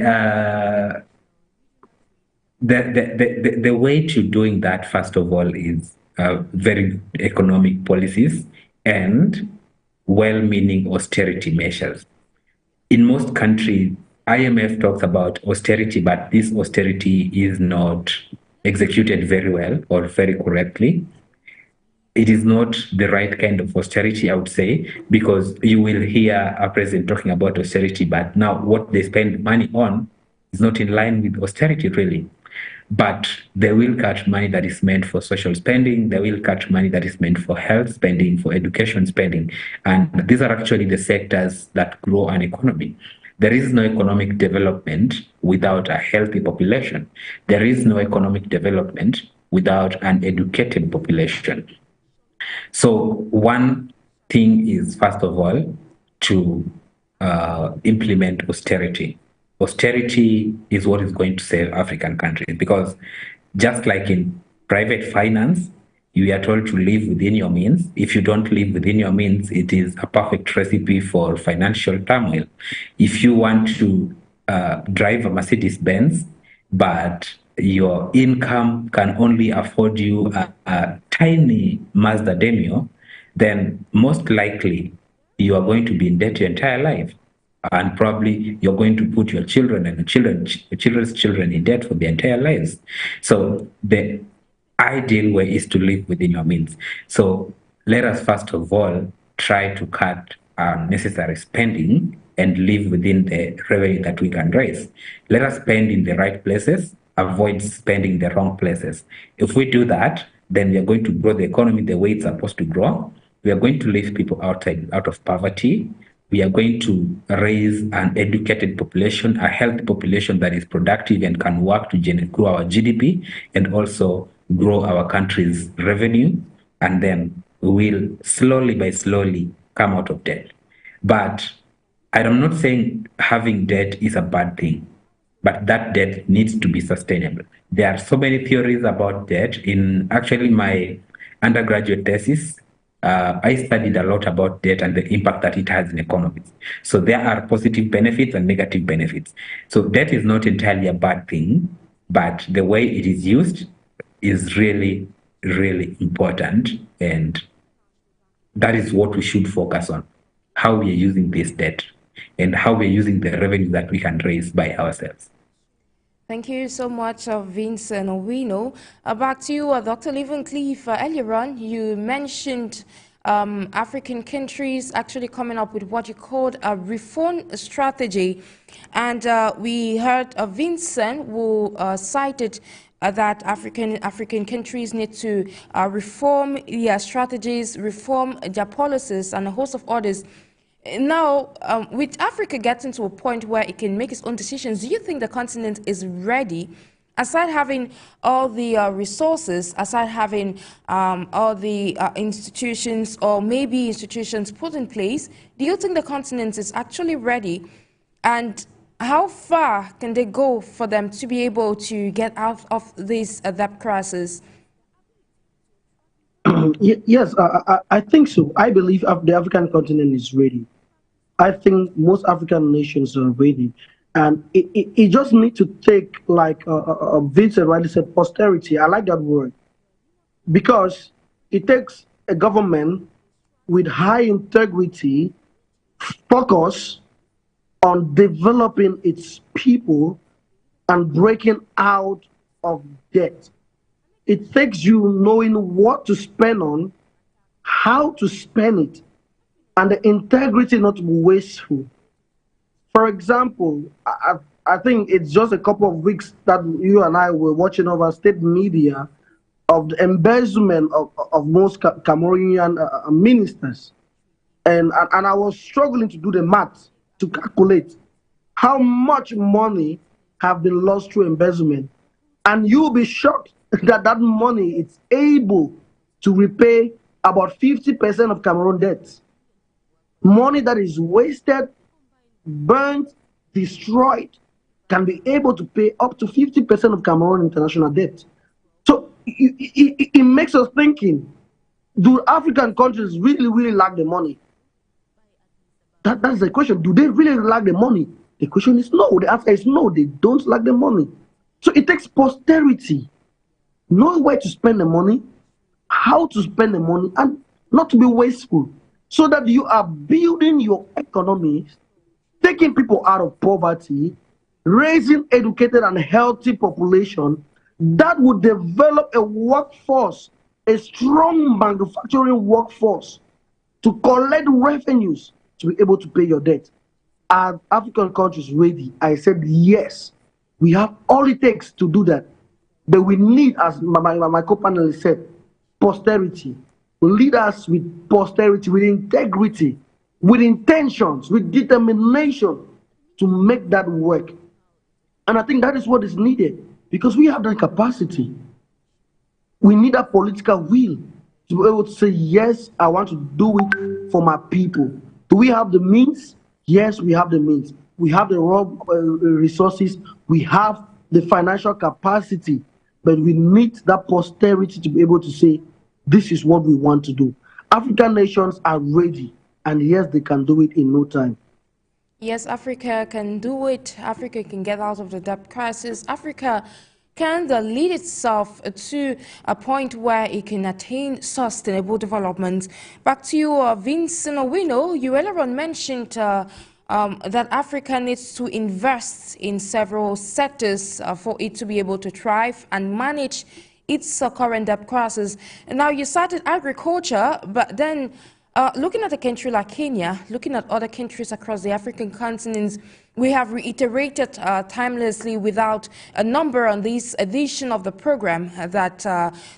the way to doing that, first of all, is very economic policies and well-meaning austerity measures. In most countries, IMF talks about austerity, but this austerity is not executed very well or very correctly. It is not the right kind of austerity, I would say, because you will hear a president talking about austerity, but now what they spend money on is not in line with austerity, really. But they will cut money that is meant for social spending. They will cut money that is meant for health spending, for education spending. And these are actually the sectors that grow an economy. There is no economic development without a healthy population. There is no economic development without an educated population. So one thing is, first of all, to implement austerity. Austerity is what is going to save African countries, because just like in private finance, you are told to live within your means. If you don't live within your means, it is a perfect recipe for financial turmoil. If you want to drive a Mercedes-Benz, but your income can only afford you a tiny Mazda Demio, then most likely you are going to be in debt your entire life. And probably you're going to put your children and children's children in debt for their entire lives. So the ideal way is to live within your means. So let us first of all try to cut unnecessary spending and live within the revenue that we can raise. Let us spend in the right places, avoid spending the wrong places. If we do that, then we are going to grow the economy the way it's supposed to grow. We are going to lift people out of poverty. we are going to raise an educated population, a healthy population that is productive and can work to grow our GDP and also grow our country's revenue, and then we will slowly by slowly come out of debt. But I'm not saying having debt is a bad thing, but that debt needs to be sustainable. There are so many theories about debt. In actually my undergraduate thesis, I studied a lot about debt and the impact that it has in economies. So there are positive benefits and negative benefits. So debt is not entirely a bad thing, but the way it is used is really, really important. And that is what we should focus on, how we are using this debt and how we are using the revenue that we can raise by ourselves. Thank you so much, Vincent OWIMO. Back to you, Dr. LIVANCLIFF. Earlier on, you mentioned African countries actually coming up with what you called a reform strategy. And we heard Vincent, who cited that African countries need to reform their strategies, reform their policies, and a host of others. Now, with Africa getting to a point where it can make its own decisions, do you think the continent is ready, aside having all the resources, aside having all the institutions or maybe institutions put in place, do you think the continent is actually ready? And how far can they go for them to be able to get out of this debt crisis? Yes, I think so. I believe the African continent is ready. I think most African nations are ready. And it just needs to take, like Vincent rightly said, posterity. I like that word. Because it takes a government with high integrity, focus on developing its people and breaking out of debt. It takes you knowing what to spend on, how to spend it, and the integrity not to be wasteful. For example, I think it's just a couple of weeks that you and I were watching over state media of the embezzlement of most Cameroonian ministers. And I was struggling to do the math to calculate how much money have been lost through embezzlement. And you'll be shocked that that money is able to repay about 50% of Cameroon debts. Money that is wasted, burnt, destroyed, can be able to pay up to 50% of Cameroon international debt. So it makes us thinking, do African countries really lack the money? That's the question. Do they really lack the money? The question is no. The answer is no, they don't lack the money. So it takes posterity, knowing where to spend the money, how to spend the money, and not to be wasteful, so that you are building your economies, taking people out of poverty, raising educated and healthy population that would develop a workforce, a strong manufacturing workforce to collect revenues to be able to pay your debt. Are African countries ready? I said yes. We have all it takes to do that. But we need, as my co-panelist said, posterity. Lead us with posterity, with integrity, with intentions, with determination to make that work. And I think that is what is needed, because we have that capacity. We need a political will to be able to say, yes, I want to do it for my people. Do we have the means? Yes, we have the means. We have the raw resources. We have the financial capacity. But we need that posterity to be able to say, this is what we want to do. African nations are ready. And yes, they can do it in no time. Yes, Africa can do it. Africa can get out of the debt crisis. Africa can lead itself to a point where it can attain sustainable development. Back to you, Vincent OWIMO. You earlier on mentioned that Africa needs to invest in several sectors for it to be able to thrive and manage its current debt crisis. And now you cited agriculture, but then looking at a country like Kenya, looking at other countries across the African continent, we have reiterated timelessly without a number on this edition of the program that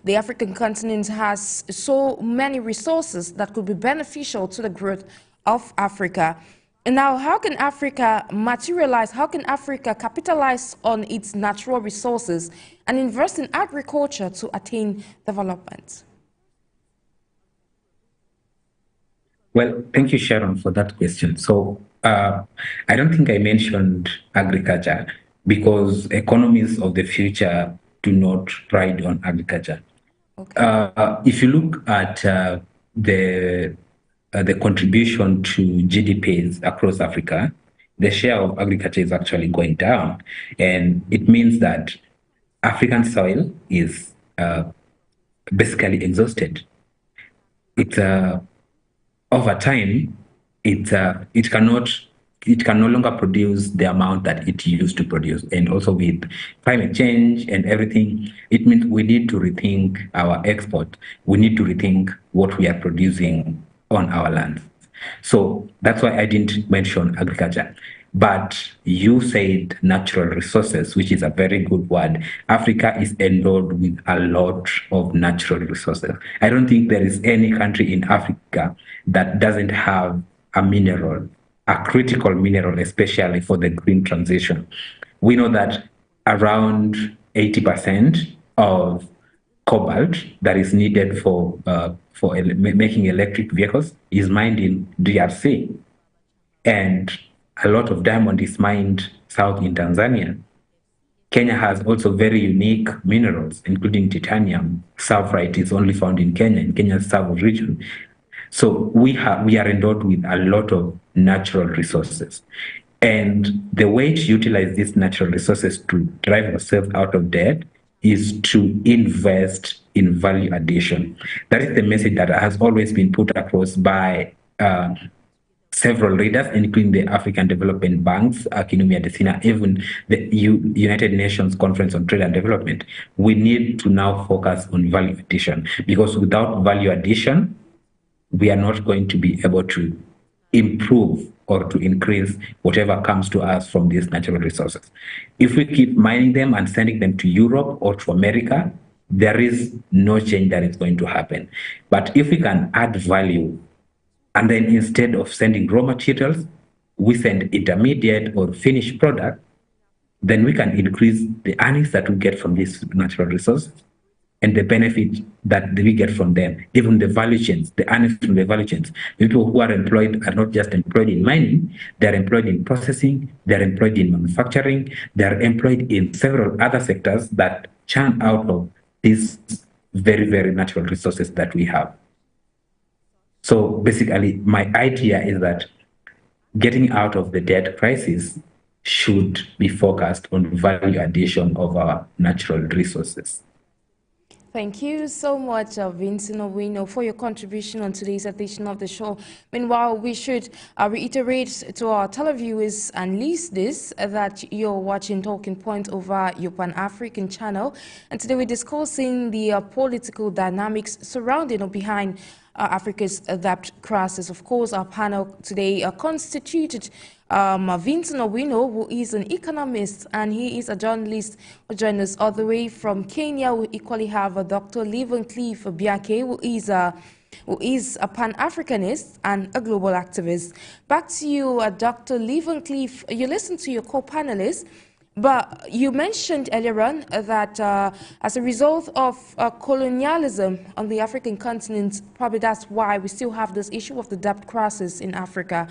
the African continent has so many resources that could be beneficial to the growth of Africa. And now, how can Africa materialize, how can Africa capitalize on its natural resources and invest in agriculture to attain development? Well, thank you, Sharon, for that question. So I don't think I mentioned agriculture because economies of the future do not ride on agriculture. Okay. If you look at the contribution to GDPs across Africa, the share of agriculture is actually going down. And it means that African soil is basically exhausted. It's over time, it can no longer produce the amount that it used to produce. And also with climate change and everything, it means we need to rethink our export. We need to rethink what we are producing on our lands. So that's why I didn't mention agriculture. But you said natural resources, which is a very good word. Africa is endowed with a lot of natural resources. I don't think there is any country in Africa that doesn't have a mineral, a critical mineral, especially for the green transition. We know that around 80% of cobalt that is needed for making electric vehicles is mined in DRC. And a lot of diamond is mined south in Tanzania. Kenya has also very unique minerals, including titanium. Sulfurite is only found in Kenya, in Kenya's south region. So we are endowed with a lot of natural resources. And the way to utilize these natural resources to drive ourselves out of debt is to invest in value addition. That is the message that has always been put across by several leaders, including the African Development Bank's Kinumi Adesina, even the United Nations Conference on Trade and Development. We need to now focus on value addition, because without value addition, we are not going to be able to improve or to increase whatever comes to us from these natural resources. If we keep mining them and sending them to Europe or to America, there is no change that is going to happen. But if we can add value, and then instead of sending raw materials, we send intermediate or finished product, then we can increase the earnings that we get from these natural resources and the benefit that we get from them, even the value chains, the earnings from the value chains. People who are employed are not just employed in mining, they're employed in processing, they're employed in manufacturing, they're employed in several other sectors that churn out of these very, very natural resources that we have. So basically, my idea is that getting out of the debt crisis should be focused on value addition of our natural resources. Thank you so much, Vincent OWIMO, for your contribution on today's edition of the show. Meanwhile, we should reiterate to our televiewers and listeners that you're watching Talking Point over your Pan-African channel. And today we're discussing the political dynamics surrounding or behind Africa's debt crisis. Of course, our panel today constituted Vincent OWIMO, who is an economist, and he is a journalist who joined us all the way from Kenya. We equally have Dr. LIVANCLIFF MBIANKE, who is a Pan-Africanist and a global activist. Back to you, Dr. LIVANCLIFF. You listened to your co-panelists, but you mentioned earlier on that as a result of colonialism on the African continent, probably that's why we still have this issue of the debt crisis in Africa.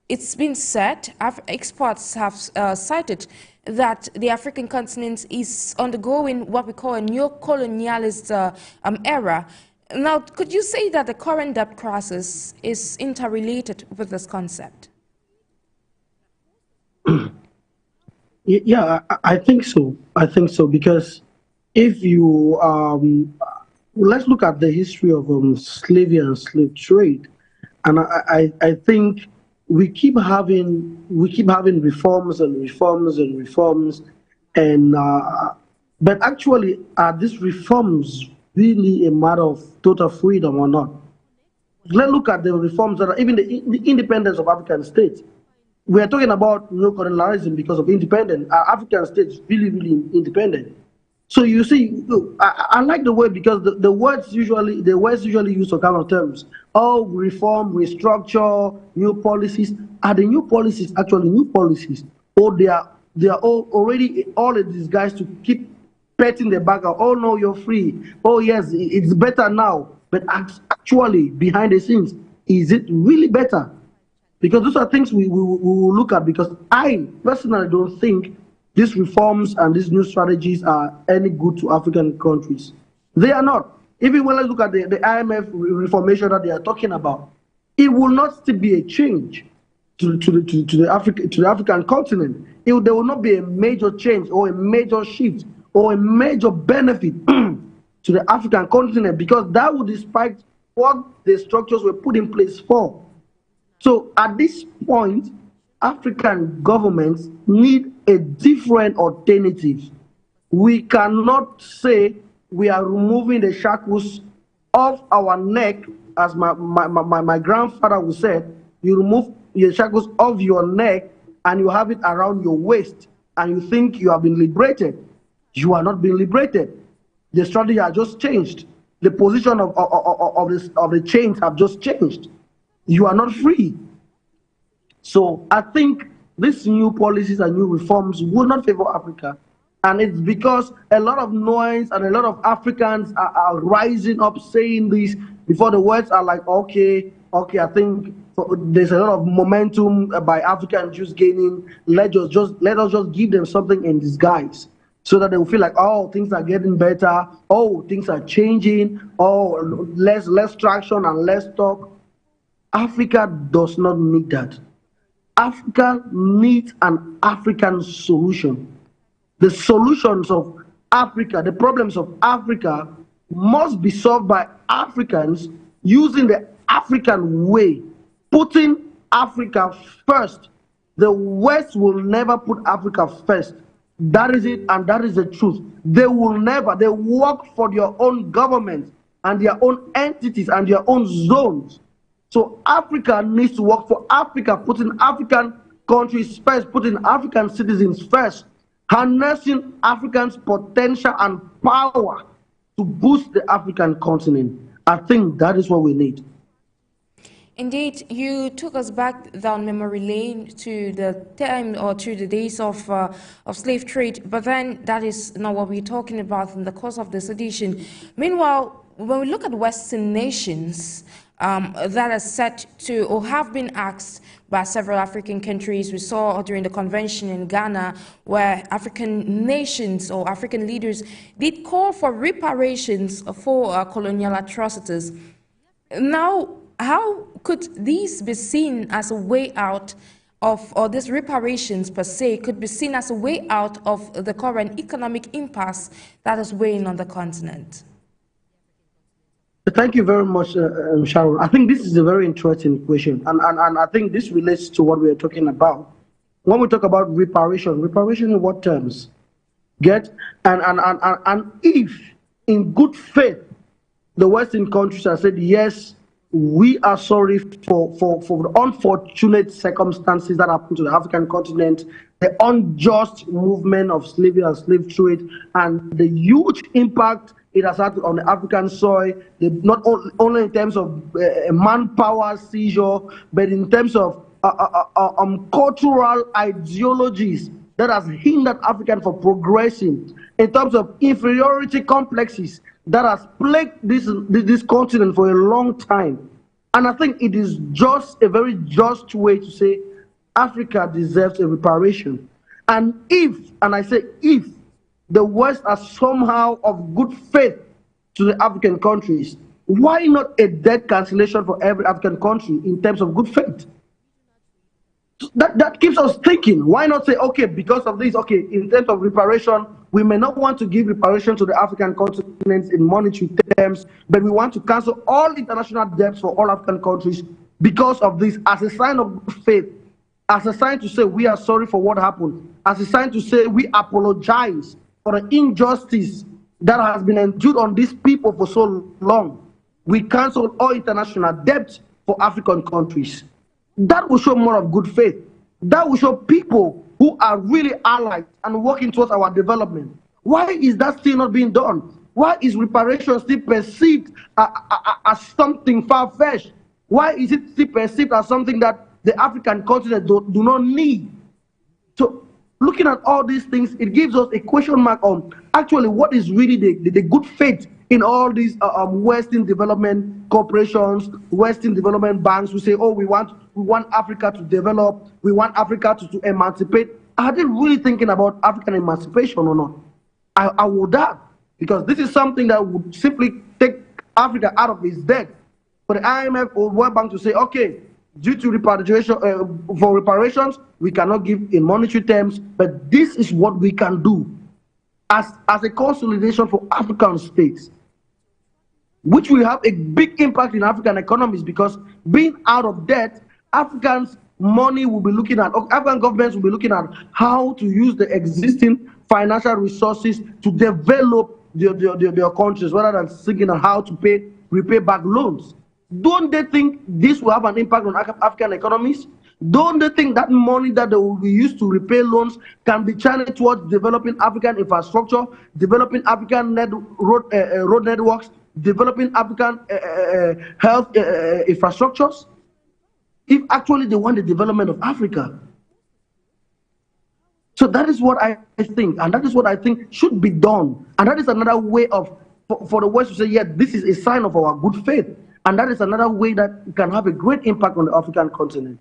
It's been said, experts have cited that the African continent is undergoing what we call a neo-colonialist era. Now, could you say that the current debt crisis is interrelated with this concept? Yeah, I think so. I think so, because if you let's look at the history of slavery and slave trade, and I think we keep having reforms and reforms and reforms, and but actually, are these reforms really a matter of total freedom or not? Let's look at the reforms that are even the independence of African states. We are talking about neo-colonialism because of independence. African states really, really independent. So you see, I like the word because the words usually used for kind of terms. Oh, reform, restructure, new policies. Are the new policies actually new policies, or they are all already all a disguise to keep petting the back of, oh no, you're free. Oh yes, it's better now. But actually, behind the scenes, is it really better? Because those are things we will look at, because I personally don't think these reforms and these new strategies are any good to African countries. They are not. Even when I look at the IMF reformation that they are talking about, it will not still be a change to the African continent. There will not be a major change or a major shift or a major benefit to the African continent, because that would despite what the structures were put in place for. So at this point, African governments need a different alternative. We cannot say we are removing the shackles off our neck, as my grandfather would say. You remove your shackles off your neck and you have it around your waist and you think you have been liberated. You are not being liberated. The strategy has just changed. The position of the chains have just changed. You are not free. So I think these new policies and new reforms will not favor Africa. And it's because a lot of noise and a lot of Africans are rising up saying this before the words are like, okay, I think there's a lot of momentum by African Jews gaining. Let us just give them something in disguise, so that they will feel like, oh, things are getting better. Oh, things are changing. Oh, less traction and less talk. Africa does not need that. Africa needs an African solution. The solutions of Africa, the problems of Africa, must be solved by Africans using the African way, putting Africa first. The West will never put Africa first. That is it, and that is the truth. They will never. They work for their own government and their own entities and their own zones. So Africa needs to work for Africa, putting African countries first, putting African citizens first, harnessing Africans' potential and power to boost the African continent. I think that is what we need. Indeed, you took us back down memory lane to the time or to the days of slave trade, but then that is not what we're talking about in the course of this edition. Meanwhile, when we look at Western nations that are set to or have been asked by several African countries, we saw during the convention in Ghana where African nations or African leaders did call for reparations for colonial atrocities. Now, how could these be seen as a way out of, or these reparations per se, could be seen as a way out of the current economic impasse that is weighing on the continent? Thank you very much, Sharon. I think this is a very interesting question, and I think this relates to what we are talking about. When we talk about reparation in what terms? And if in good faith the Western countries have said, yes, we are sorry for the unfortunate circumstances that happened to the African continent, the unjust movement of slavery and slave trade, and the huge impact it has had on the African soil, not only in terms of manpower seizure, but in terms of cultural ideologies that has hindered Africans from progressing, in terms of inferiority complexes that has plagued this continent for a long time. And I think it is just a very just way to say Africa deserves a reparation. And if, and I say if, the West are somehow of good faith to the African countries, why not a debt cancellation for every African country in terms of good faith? That keeps us thinking. Why not say, okay, because of this, okay, in terms of reparation, we may not want to give reparation to the African continent in monetary terms, but we want to cancel all international debts for all African countries because of this, as a sign of good faith, as a sign to say we are sorry for what happened, as a sign to say we apologize for the injustice that has been endured on these people for so long. We cancel all international debt for African countries. That will show more of good faith. That will show people who are really allied and working towards our development. Why is that still not being done? Why is reparation still perceived as something far-fetched? Why is it still perceived as something that the African continent do not need? So looking at all these things, it gives us a question mark on actually what is really the good faith in all these Western development corporations, Western development banks who say, oh, we want Africa to develop, we want Africa to emancipate. Are they really thinking about African emancipation or not? I would doubt, because this is something that would simply take Africa out of its debt. For the IMF or World Bank to say, okay, due to repatriation, for reparations, we cannot give in monetary terms, but this is what we can do as a consolidation for African states, which will have a big impact in African economies, because being out of debt, Africans' money will be looking at, African governments will be looking at how to use the existing financial resources to develop their countries, rather than thinking on how to repay back loans. Don't they think this will have an impact on African economies? Don't they think that money that they will be used to repay loans can be channeled towards developing African infrastructure, developing African road networks, developing African health infrastructures, if actually they want the development of Africa? So that is what I think, and that is what I think should be done. And that is another way for the West to say, yeah, this is a sign of our good faith. And that is another way that can have a great impact on the African continent.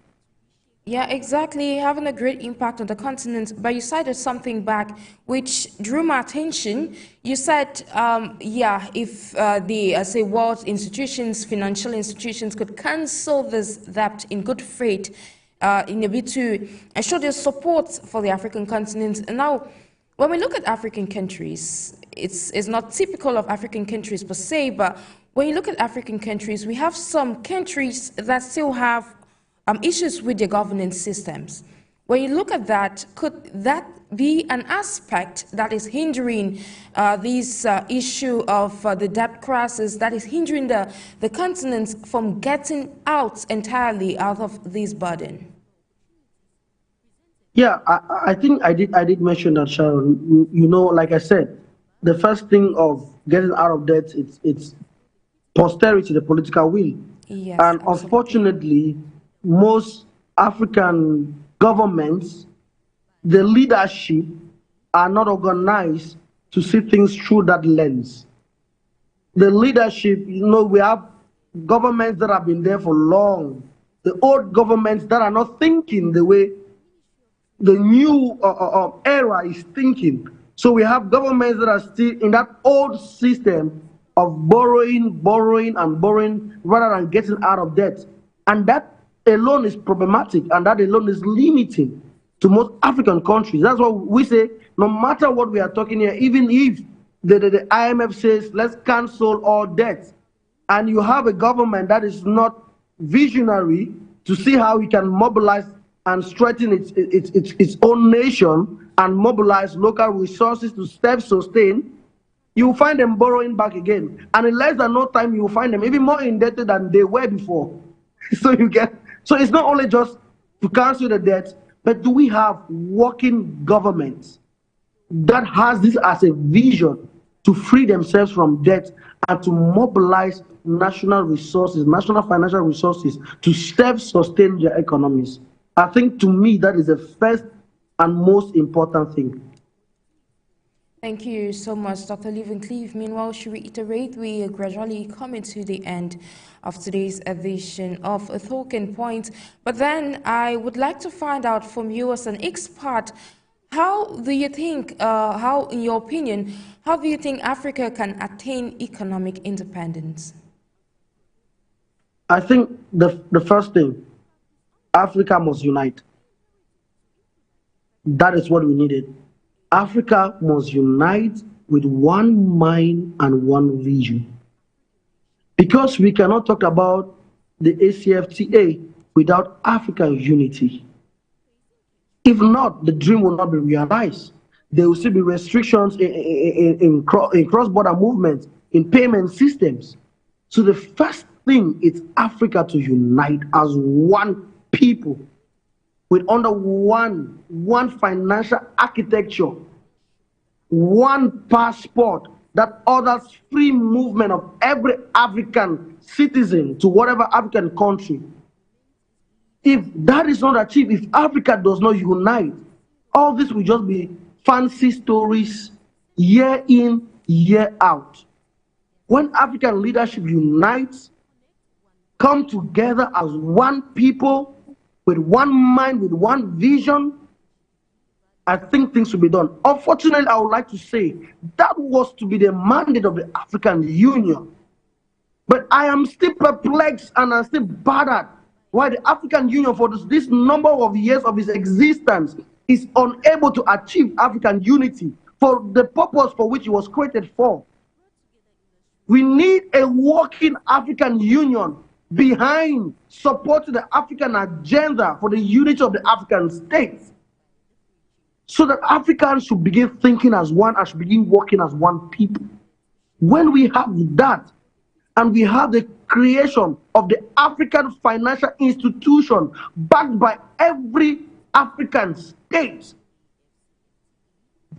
Yeah, exactly, having a great impact on the continent. But you cited something back which drew my attention. You said, yeah, if the, say, world institutions, financial institutions could cancel this debt in good faith, in a bit to show their support for the African continent. And now, when we look at African countries, it's not typical of African countries per se, but when you look at African countries, we have some countries that still have issues with their governance systems. When you look at that, could that be an aspect that is hindering this issue of the debt crisis, that is hindering the continent from getting out entirely out of this burden? Yeah, I think I did mention that, Sharon. You know, like I said, the first thing of getting out of debt, it's posterity, the political will. Yes, and absolutely. Unfortunately, most African governments, the leadership are not organized to see things through that lens. The leadership, you know, we have governments that have been there for long. The old governments that are not thinking the way the new era is thinking. So we have governments that are still in that old system of borrowing rather than getting out of debt. And that alone is problematic, and that alone is limiting to most African countries. That's why we say, no matter what we are talking here, even if the IMF says, let's cancel all debt, and you have a government that is not visionary to see how we can mobilize and strengthen its own nation and mobilize local resources to self-sustain, you will find them borrowing back again. And in less than no time, you will find them even more indebted than they were before. So it's not only just to cancel the debt, but do we have working governments that has this as a vision to free themselves from debt and to mobilize national resources, national financial resources to self-sustain their economies? I think, to me, that is the first and most important thing. Thank you so much, Dr. LIVANCLIFF. Meanwhile, to reiterate, we are gradually coming to the end of today's edition of A Talking Point. But then I would like to find out from you as an expert, how do you think, in your opinion, how do you think Africa can attain economic independence? I think the first thing, Africa must unite. That is what we needed. Africa must unite with one mind and one vision. Because we cannot talk about the ACFTA without African unity. If not, the dream will not be realized. There will still be restrictions in cross-border movements, in payment systems. So the first thing is Africa to unite as one people, with under one financial architecture, one passport that orders free movement of every African citizen to whatever African country. If that is not achieved, if Africa does not unite, all this will just be fancy stories year in, year out. When African leadership unites, come together as one people, with one mind, with one vision, I think things will be done. Unfortunately, I would like to say that was to be the mandate of the African Union. But I am still perplexed and I'm still bothered why the African Union, for this number of years of its existence, is unable to achieve African unity for the purpose for which it was created for. We need a working African Union behind supporting the African agenda for the unity of the African states, so that Africans should begin thinking as one and should begin working as one people. When we have that, and we have the creation of the African financial institution backed by every African state,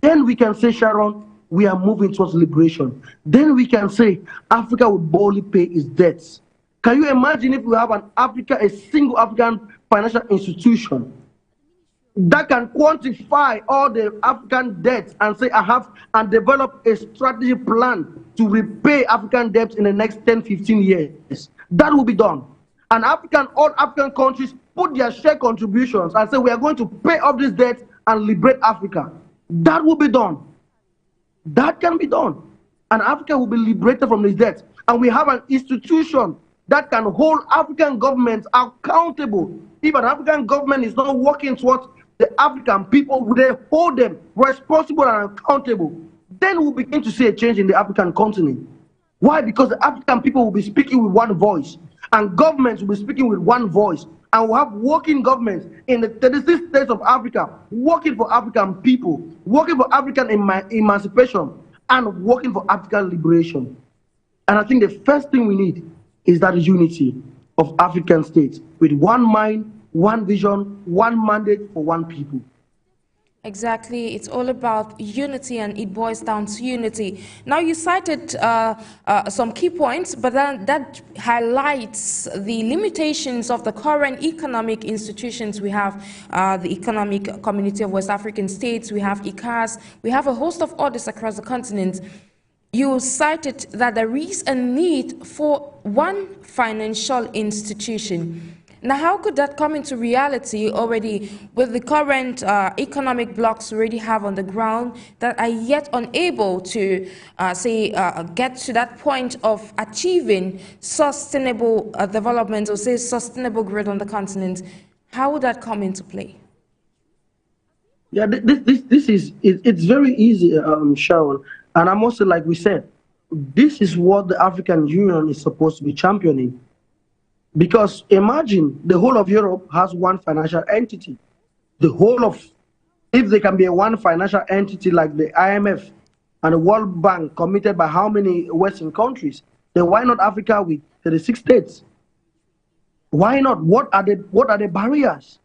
then we can say, Sharon, we are moving towards liberation. Then we can say Africa will boldly pay its debts. Can you imagine if we have a single African financial institution that can quantify all the African debts and say, I have, and develop a strategy plan to repay African debts in the next 10, 15 years? That will be done. And all African countries put their share contributions and say, we are going to pay off this debt and liberate Africa. That will be done. That can be done. And Africa will be liberated from this debt. And we have an institution that can hold African governments accountable. If an African government is not working towards the African people, they hold them responsible and accountable. Then we'll begin to see a change in the African continent. Why? Because the African people will be speaking with one voice, and governments will be speaking with one voice, and we'll have working governments in the 36 states of Africa, working for African people, working for African emancipation, and working for African liberation. And I think the first thing we need is that unity of African states with one mind, one vision, one mandate for one people. Exactly. It's all about unity, and it boils down to unity. Now, you cited some key points, but then that highlights the limitations of the current economic institutions. We have the Economic Community of West African States, we have ECAS, we have a host of others across the continent. You cited that there is a need for one financial institution. Now, how could that come into reality already with the current economic blocks we already have on the ground that are yet unable to, get to that point of achieving sustainable development, or say sustainable growth on the continent? How would that come into play? Yeah, it's very easy, Sharon. And I'm also, like we said, this is what the African Union is supposed to be championing. Because imagine the whole of Europe has one financial entity. The whole of, if there can be a one financial entity like the IMF and the World Bank committed by how many Western countries, then why not Africa with 36 states? Why not? What are the barriers?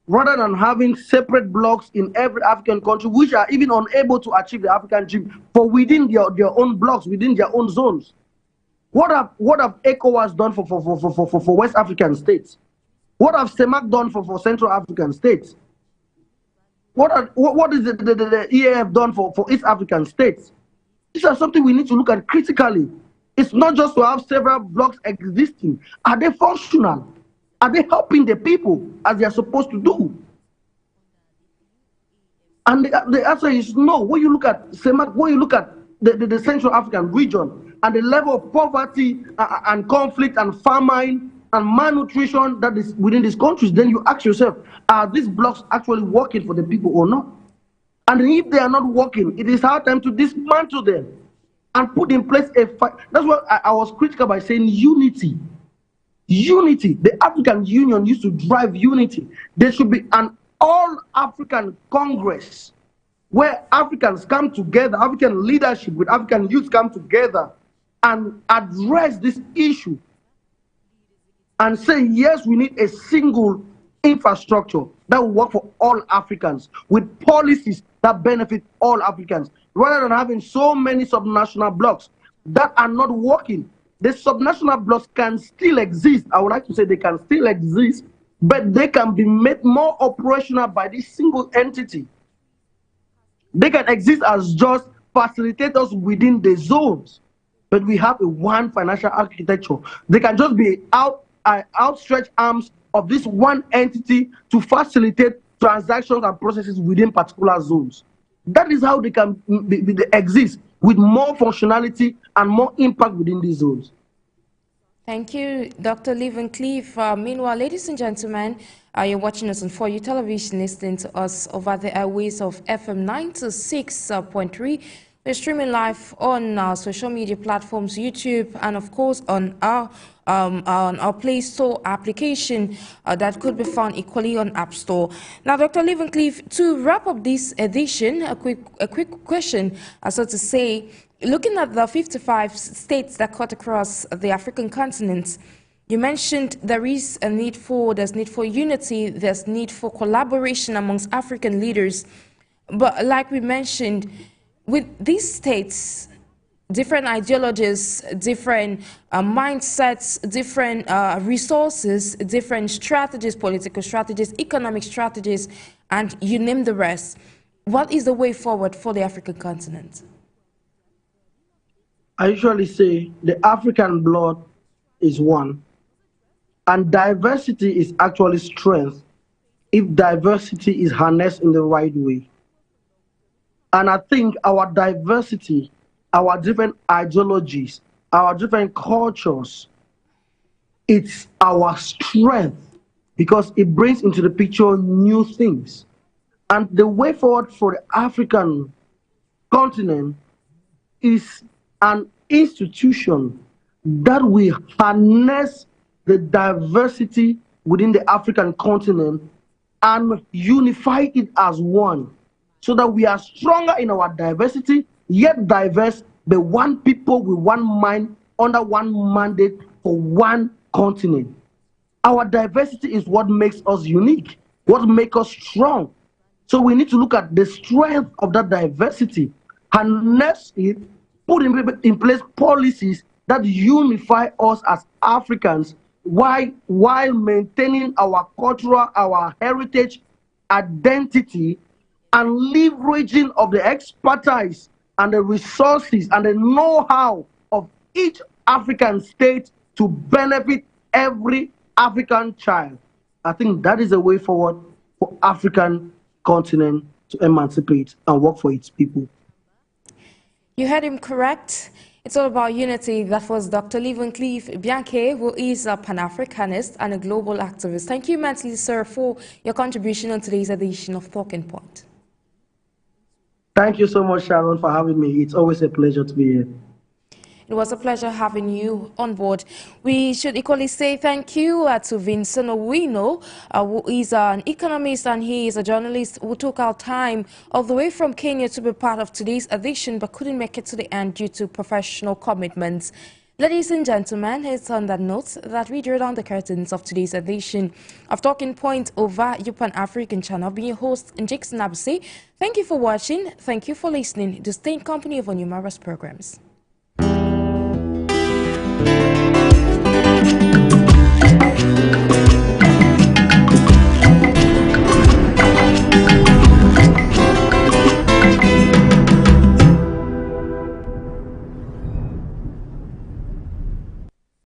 Rather than having separate blocks in every African country, which are even unable to achieve the African dream for within their own blocks, within their own zones. What have ECOWAS done for West African states? What have CEMAC done for Central African states? What is the EAF done for East African states? These are something we need to look at critically. It's not just to have several blocks existing. Are they functional? Are they helping the people as they are supposed to do? And the answer is no. When you look at CEMAC, when you look at the Central African region, and the level of poverty and conflict and famine and malnutrition that is within these countries, then you ask yourself, are these blocks actually working for the people or not? And if they are not working, it is hard time to dismantle them and put in place a fight. That's why I was critical by saying unity. Unity. The African Union used to drive unity. There should be an all-African Congress where Africans come together, African leadership with African youth come together and address this issue and say, yes, we need a single infrastructure that will work for all Africans with policies that that benefit all Africans, rather than having so many subnational blocks that are not working. The subnational blocks can still exist. I would like to say they can still exist, but they can be made more operational by this single entity. They can exist as just facilitators within the zones, but we have a one financial architecture. They can just be outstretched arms of this one entity to facilitate transactions and processes within particular zones. That is how they can exist with more functionality and more impact within these zones. Thank you, Dr. LIVANCLIFF. Meanwhile, ladies and gentlemen, you're watching us on 4U Television, listening to us over the airways of FM 96.3. We're streaming live on our social media platforms, YouTube, and of course on our Play Store application that could be found equally on App Store. Now, Dr. LIVANCLIFF, to wrap up this edition, a quick question, so to say. Looking at the 55 states that cut across the African continent, you mentioned there's need for unity, there's need for collaboration amongst African leaders. But like we mentioned, with these states, different ideologies, different mindsets, different resources, different strategies, political strategies, economic strategies, and you name the rest. What is the way forward for the African continent? I usually say the African blood is one, and diversity is actually strength if diversity is harnessed in the right way. And I think our diversity, our different ideologies, our different cultures, it's our strength because it brings into the picture new things. And the way forward for the African continent is an institution that will harness the diversity within the African continent and unify it as one, so that we are stronger in our diversity, yet diverse, but one people with one mind under one mandate for one continent. Our diversity is what makes us unique, what makes us strong. So we need to look at the strength of that diversity, harness it, put in place policies that unify us as Africans while maintaining our cultural, our heritage, identity, and leveraging of the expertise and the resources and the know-how of each African state to benefit every African child. I think that is a way forward for African continent to emancipate and work for its people. You heard him correct. It's all about unity. That was Dr. LIVANCLIFF MBIANKE, who is a Pan-Africanist and a global activist. Thank you immensely, sir, for your contribution on today's edition of Talking Point. Thank you so much, Sharon, for having me. It's always a pleasure to be here. It was a pleasure having you on board. We should equally say thank you to Vincent OWIMO, who is an economist and he is a journalist who took our time all the way from Kenya to be part of today's edition but couldn't make it to the end due to professional commitments. Ladies and gentlemen, it's on that note that we draw down the curtains of today's edition of Talking Point over your Pan-African channel. Being your host, NJIX. Thank you for watching. Thank you for listening. To stay in company of our numerous programs.